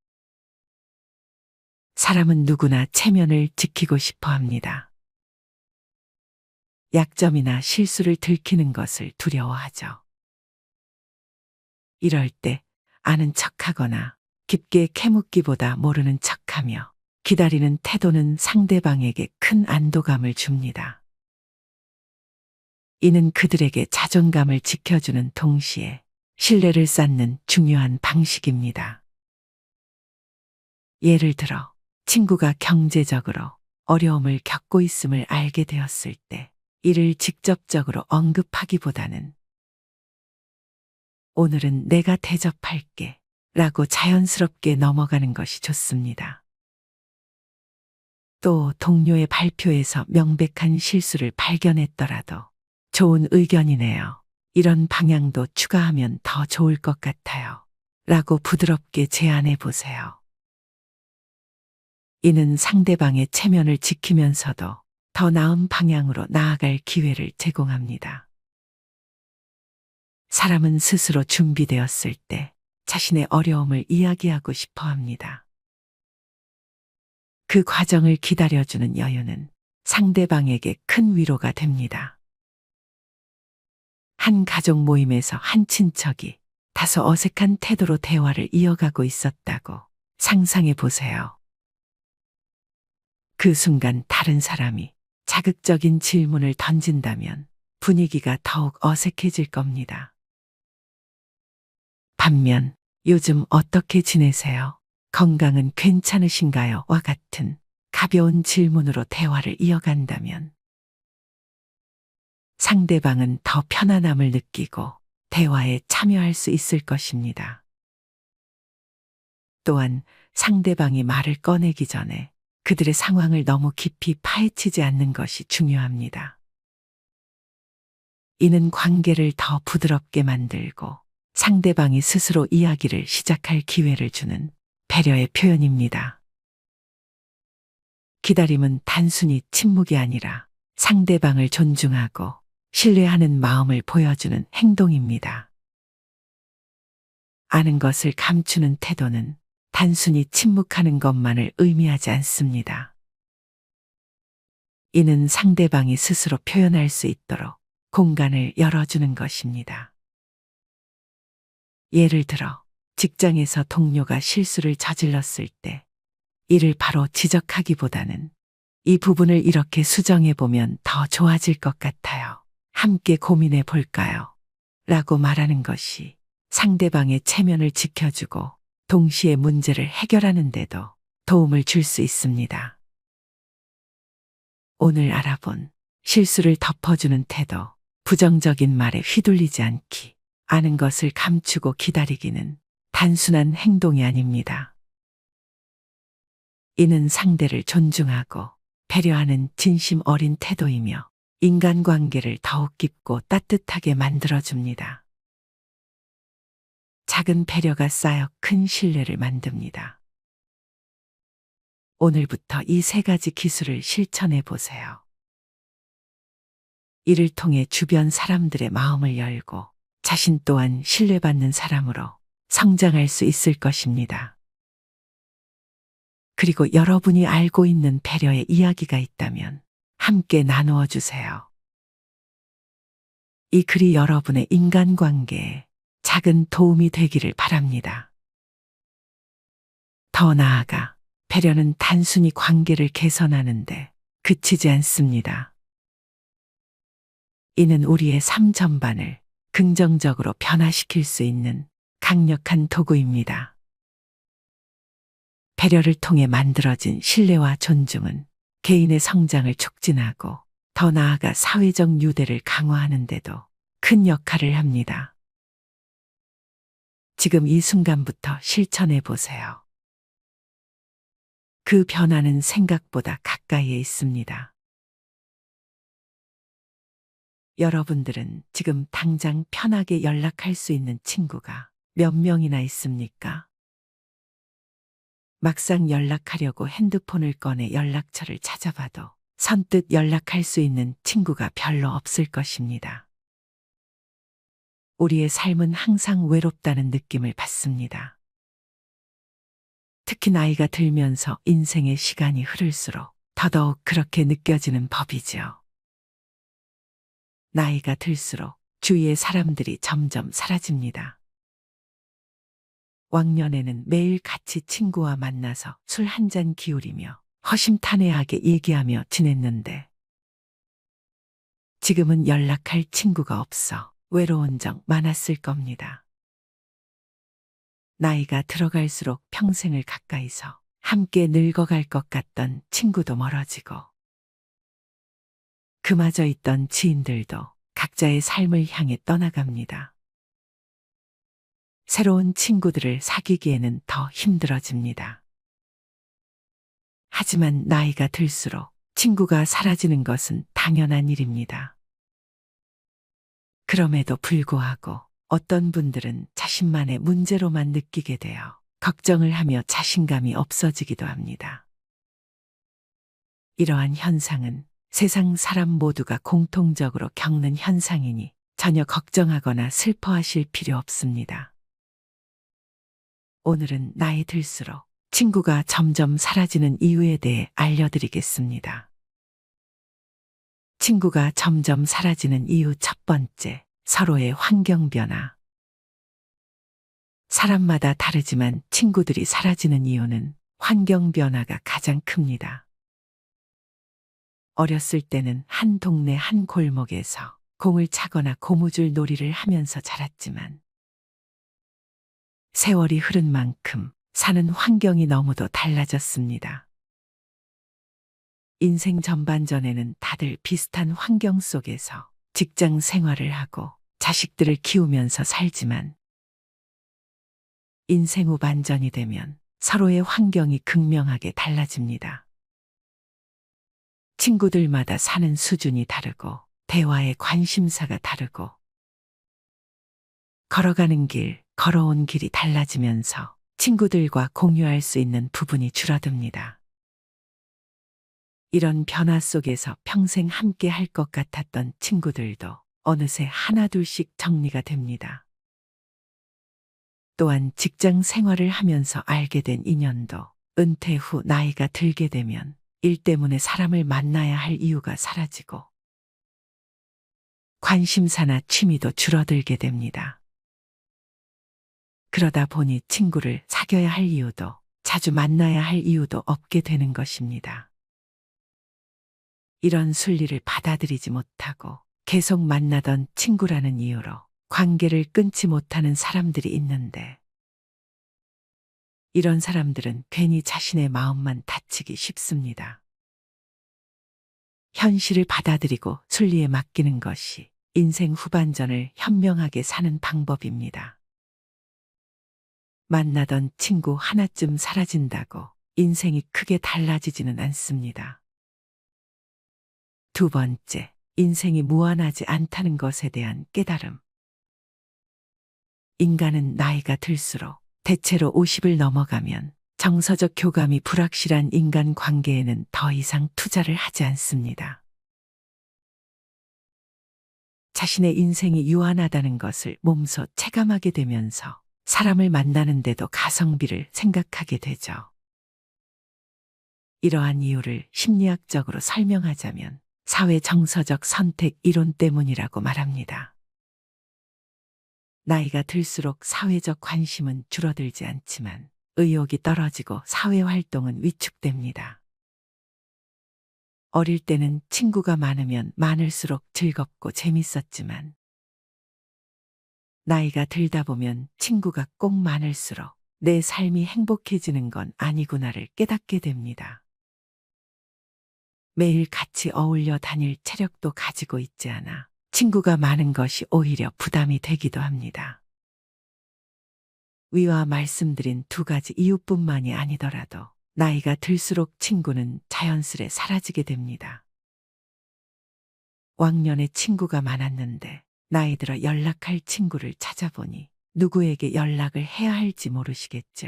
사람은 누구나 체면을 지키고 싶어 합니다. 약점이나 실수를 들키는 것을 두려워하죠. 이럴 때 아는 척하거나 깊게 캐묻기보다 모르는 척하며 기다리는 태도는 상대방에게 큰 안도감을 줍니다. 이는 그들에게 자존감을 지켜주는 동시에 신뢰를 쌓는 중요한 방식입니다. 예를 들어 친구가 경제적으로 어려움을 겪고 있음을 알게 되었을 때 이를 직접적으로 언급하기보다는 오늘은 내가 대접할게 라고 자연스럽게 넘어가는 것이 좋습니다. 또 동료의 발표에서 명백한 실수를 발견했더라도 좋은 의견이네요. 이런 방향도 추가하면 더 좋을 것 같아요. 라고 부드럽게 제안해 보세요. 이는 상대방의 체면을 지키면서도 더 나은 방향으로 나아갈 기회를 제공합니다. 사람은 스스로 준비되었을 때 자신의 어려움을 이야기하고 싶어 합니다. 그 과정을 기다려주는 여유는 상대방에게 큰 위로가 됩니다. 한 가족 모임에서 한 친척이 다소 어색한 태도로 대화를 이어가고 있었다고 상상해 보세요. 그 순간 다른 사람이 자극적인 질문을 던진다면 분위기가 더욱 어색해질 겁니다. 반면 요즘 어떻게 지내세요? 건강은 괜찮으신가요? 와 같은 가벼운 질문으로 대화를 이어간다면 상대방은 더 편안함을 느끼고 대화에 참여할 수 있을 것입니다. 또한 상대방이 말을 꺼내기 전에 그들의 상황을 너무 깊이 파헤치지 않는 것이 중요합니다. 이는 관계를 더 부드럽게 만들고 상대방이 스스로 이야기를 시작할 기회를 주는 배려의 표현입니다. 기다림은 단순히 침묵이 아니라 상대방을 존중하고 신뢰하는 마음을 보여주는 행동입니다. 아는 것을 감추는 태도는 단순히 침묵하는 것만을 의미하지 않습니다. 이는 상대방이 스스로 표현할 수 있도록 공간을 열어주는 것입니다. 예를 들어 직장에서 동료가 실수를 저질렀을 때 이를 바로 지적하기보다는 이 부분을 이렇게 수정해 보면 더 좋아질 것 같아요. 함께 고민해 볼까요? 라고 말하는 것이 상대방의 체면을 지켜주고 동시에 문제를 해결하는 데도 도움을 줄 수 있습니다. 오늘 알아본 실수를 덮어주는 태도, 부정적인 말에 휘둘리지 않기, 아는 것을 감추고 기다리기는 단순한 행동이 아닙니다. 이는 상대를 존중하고 배려하는 진심 어린 태도이며 인간관계를 더욱 깊고 따뜻하게 만들어줍니다. 작은 배려가 쌓여 큰 신뢰를 만듭니다. 오늘부터 이 세 가지 기술을 실천해 보세요. 이를 통해 주변 사람들의 마음을 열고 자신 또한 신뢰받는 사람으로 성장할 수 있을 것입니다. 그리고 여러분이 알고 있는 배려의 이야기가 있다면 함께 나누어 주세요. 이 글이 여러분의 인간관계에 작은 도움이 되기를 바랍니다. 더 나아가 배려는 단순히 관계를 개선하는데 그치지 않습니다. 이는 우리의 삶 전반을 긍정적으로 변화시킬 수 있는 강력한 도구입니다. 배려를 통해 만들어진 신뢰와 존중은 개인의 성장을 촉진하고 더 나아가 사회적 유대를 강화하는 데도 큰 역할을 합니다. 지금 이 순간부터 실천해 보세요. 그 변화는 생각보다 가까이에 있습니다. 여러분들은 지금 당장 편하게 연락할 수 있는 친구가 몇 명이나 있습니까? 막상 연락하려고 핸드폰을 꺼내 연락처를 찾아봐도 선뜻 연락할 수 있는 친구가 별로 없을 것입니다. 우리의 삶은 항상 외롭다는 느낌을 받습니다. 특히 나이가 들면서 인생의 시간이 흐를수록 더더욱 그렇게 느껴지는 법이지요. 나이가 들수록 주위의 사람들이 점점 사라집니다. 왕년에는 매일 같이 친구와 만나서 술 한 잔 기울이며 허심탄회하게 얘기하며 지냈는데 지금은 연락할 친구가 없어 외로운 적 많았을 겁니다. 나이가 들어갈수록 평생을 가까이서 함께 늙어갈 것 같던 친구도 멀어지고 그마저 있던 지인들도 각자의 삶을 향해 떠나갑니다. 새로운 친구들을 사귀기에는 더 힘들어집니다. 하지만 나이가 들수록 친구가 사라지는 것은 당연한 일입니다. 그럼에도 불구하고 어떤 분들은 자신만의 문제로만 느끼게 되어 걱정을 하며 자신감이 없어지기도 합니다. 이러한 현상은 세상 사람 모두가 공통적으로 겪는 현상이니 전혀 걱정하거나 슬퍼하실 필요 없습니다. 오늘은 나이 들수록 친구가 점점 사라지는 이유에 대해 알려드리겠습니다. 친구가 점점 사라지는 이유 첫 번째, 서로의 환경 변화. 사람마다 다르지만 친구들이 사라지는 이유는 환경 변화가 가장 큽니다. 어렸을 때는 한 동네 한 골목에서 공을 차거나 고무줄 놀이를 하면서 자랐지만 세월이 흐른 만큼 사는 환경이 너무도 달라졌습니다. 인생 전반전에는 다들 비슷한 환경 속에서 직장 생활을 하고 자식들을 키우면서 살지만 인생 후반전이 되면 서로의 환경이 극명하게 달라집니다. 친구들마다 사는 수준이 다르고 대화의 관심사가 다르고 걸어가는 길, 걸어온 길이 달라지면서 친구들과 공유할 수 있는 부분이 줄어듭니다. 이런 변화 속에서 평생 함께 할 것 같았던 친구들도 어느새 하나둘씩 정리가 됩니다. 또한 직장 생활을 하면서 알게 된 인연도 은퇴 후 나이가 들게 되면 일 때문에 사람을 만나야 할 이유가 사라지고 관심사나 취미도 줄어들게 됩니다. 그러다 보니 친구를 사귀어야 할 이유도 자주 만나야 할 이유도 없게 되는 것입니다. 이런 순리를 받아들이지 못하고 계속 만나던 친구라는 이유로 관계를 끊지 못하는 사람들이 있는데 이런 사람들은 괜히 자신의 마음만 다치기 쉽습니다. 현실을 받아들이고 순리에 맡기는 것이 인생 후반전을 현명하게 사는 방법입니다. 만나던 친구 하나쯤 사라진다고 인생이 크게 달라지지는 않습니다. 두 번째, 인생이 무한하지 않다는 것에 대한 깨달음. 인간은 나이가 들수록 대체로 50을 넘어가면 정서적 교감이 불확실한 인간 관계에는 더 이상 투자를 하지 않습니다. 자신의 인생이 유한하다는 것을 몸소 체감하게 되면서 사람을 만나는데도 가성비를 생각하게 되죠. 이러한 이유를 심리학적으로 설명하자면 사회 정서적 선택 이론 때문이라고 말합니다. 나이가 들수록 사회적 관심은 줄어들지 않지만 의욕이 떨어지고 사회 활동은 위축됩니다. 어릴 때는 친구가 많으면 많을수록 즐겁고 재밌었지만 나이가 들다 보면 친구가 꼭 많을수록 내 삶이 행복해지는 건 아니구나를 깨닫게 됩니다. 매일 같이 어울려 다닐 체력도 가지고 있지 않아 친구가 많은 것이 오히려 부담이 되기도 합니다. 위와 말씀드린 두 가지 이유뿐만이 아니더라도 나이가 들수록 친구는 자연스레 사라지게 됩니다. 왕년에 친구가 많았는데 나이 들어 연락할 친구를 찾아보니 누구에게 연락을 해야 할지 모르시겠죠.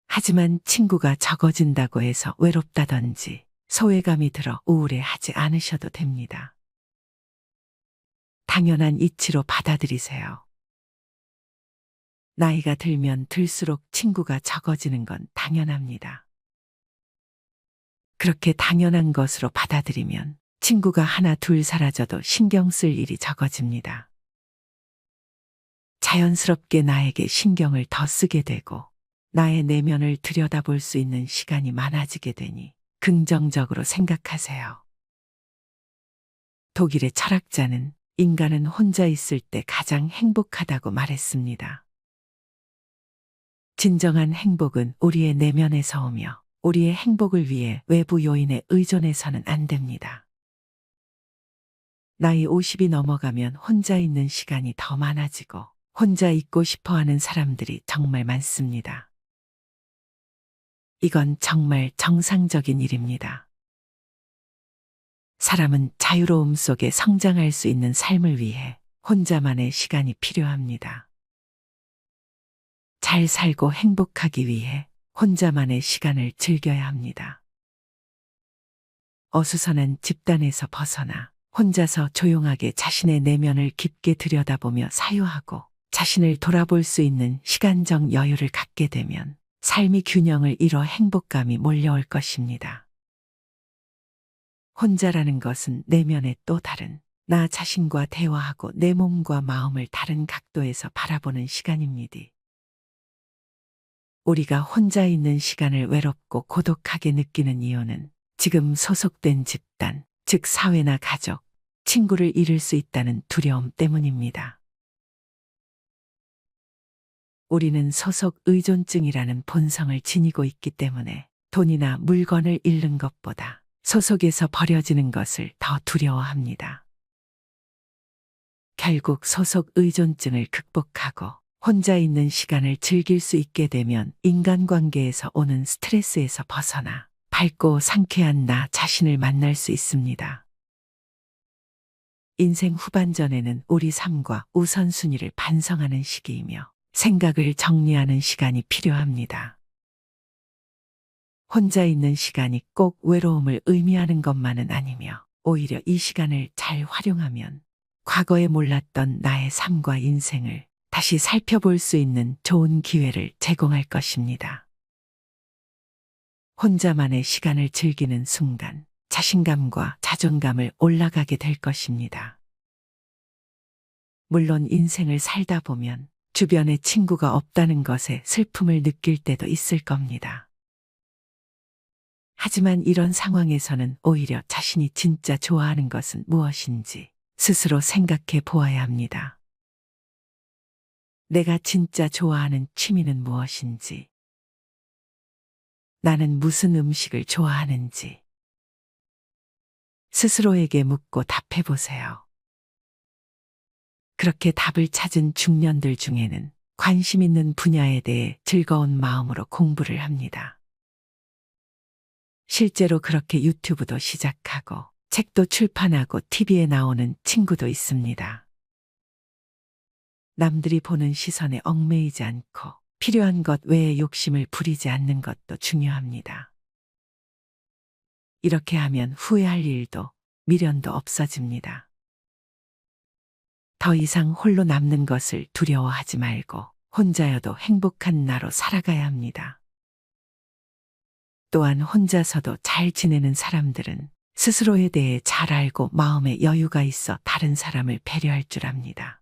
하지만 친구가 적어진다고 해서 외롭다든지 소외감이 들어 우울해하지 않으셔도 됩니다. 당연한 이치로 받아들이세요. 나이가 들면 들수록 친구가 적어지는 건 당연합니다. 그렇게 당연한 것으로 받아들이면 친구가 하나 둘 사라져도 신경 쓸 일이 적어집니다. 자연스럽게 나에게 신경을 더 쓰게 되고 나의 내면을 들여다볼 수 있는 시간이 많아지게 되니 긍정적으로 생각하세요. 독일의 철학자는 인간은 혼자 있을 때 가장 행복하다고 말했습니다. 진정한 행복은 우리의 내면에서 오며 우리의 행복을 위해 외부 요인에 의존해서는 안 됩니다. 나이 50이 넘어가면 혼자 있는 시간이 더 많아지고 혼자 있고 싶어 하는 사람들이 정말 많습니다. 이건 정말 정상적인 일입니다. 사람은 자유로움 속에 성장할 수 있는 삶을 위해 혼자만의 시간이 필요합니다. 잘 살고 행복하기 위해 혼자만의 시간을 즐겨야 합니다. 어수선한 집단에서 벗어나 혼자서 조용하게 자신의 내면을 깊게 들여다보며 사유하고 자신을 돌아볼 수 있는 시간적 여유를 갖게 되면 삶이 균형을 이뤄 행복감이 몰려올 것입니다. 혼자라는 것은 내면의 또 다른 나 자신과 대화하고 내 몸과 마음을 다른 각도에서 바라보는 시간입니다. 우리가 혼자 있는 시간을 외롭고 고독하게 느끼는 이유는 지금 소속된 집단, 즉 사회나 가족, 친구를 잃을 수 있다는 두려움 때문입니다. 우리는 소속 의존증이라는 본성을 지니고 있기 때문에 돈이나 물건을 잃는 것보다 소속에서 버려지는 것을 더 두려워합니다. 결국 소속 의존증을 극복하고 혼자 있는 시간을 즐길 수 있게 되면 인간관계에서 오는 스트레스에서 벗어나 밝고 상쾌한 나 자신을 만날 수 있습니다. 인생 후반전에는 우리 삶과 우선순위를 반성하는 시기이며 생각을 정리하는 시간이 필요합니다. 혼자 있는 시간이 꼭 외로움을 의미하는 것만은 아니며 오히려 이 시간을 잘 활용하면 과거에 몰랐던 나의 삶과 인생을 다시 살펴볼 수 있는 좋은 기회를 제공할 것입니다. 혼자만의 시간을 즐기는 순간 자신감과 자존감을 올라가게 될 것입니다. 물론 인생을 살다 보면 주변에 친구가 없다는 것에 슬픔을 느낄 때도 있을 겁니다. 하지만 이런 상황에서는 오히려 자신이 진짜 좋아하는 것은 무엇인지 스스로 생각해 보아야 합니다. 내가 진짜 좋아하는 취미는 무엇인지, 나는 무슨 음식을 좋아하는지 스스로에게 묻고 답해 보세요. 그렇게 답을 찾은 중년들 중에는 관심 있는 분야에 대해 즐거운 마음으로 공부를 합니다. 실제로 그렇게 유튜브도 시작하고 책도 출판하고 TV에 나오는 친구도 있습니다. 남들이 보는 시선에 얽매이지 않고 필요한 것 외에 욕심을 부리지 않는 것도 중요합니다. 이렇게 하면 후회할 일도 미련도 없어집니다. 더 이상 홀로 남는 것을 두려워하지 말고 혼자여도 행복한 나로 살아가야 합니다. 또한 혼자서도 잘 지내는 사람들은 스스로에 대해 잘 알고 마음에 여유가 있어 다른 사람을 배려할 줄 압니다.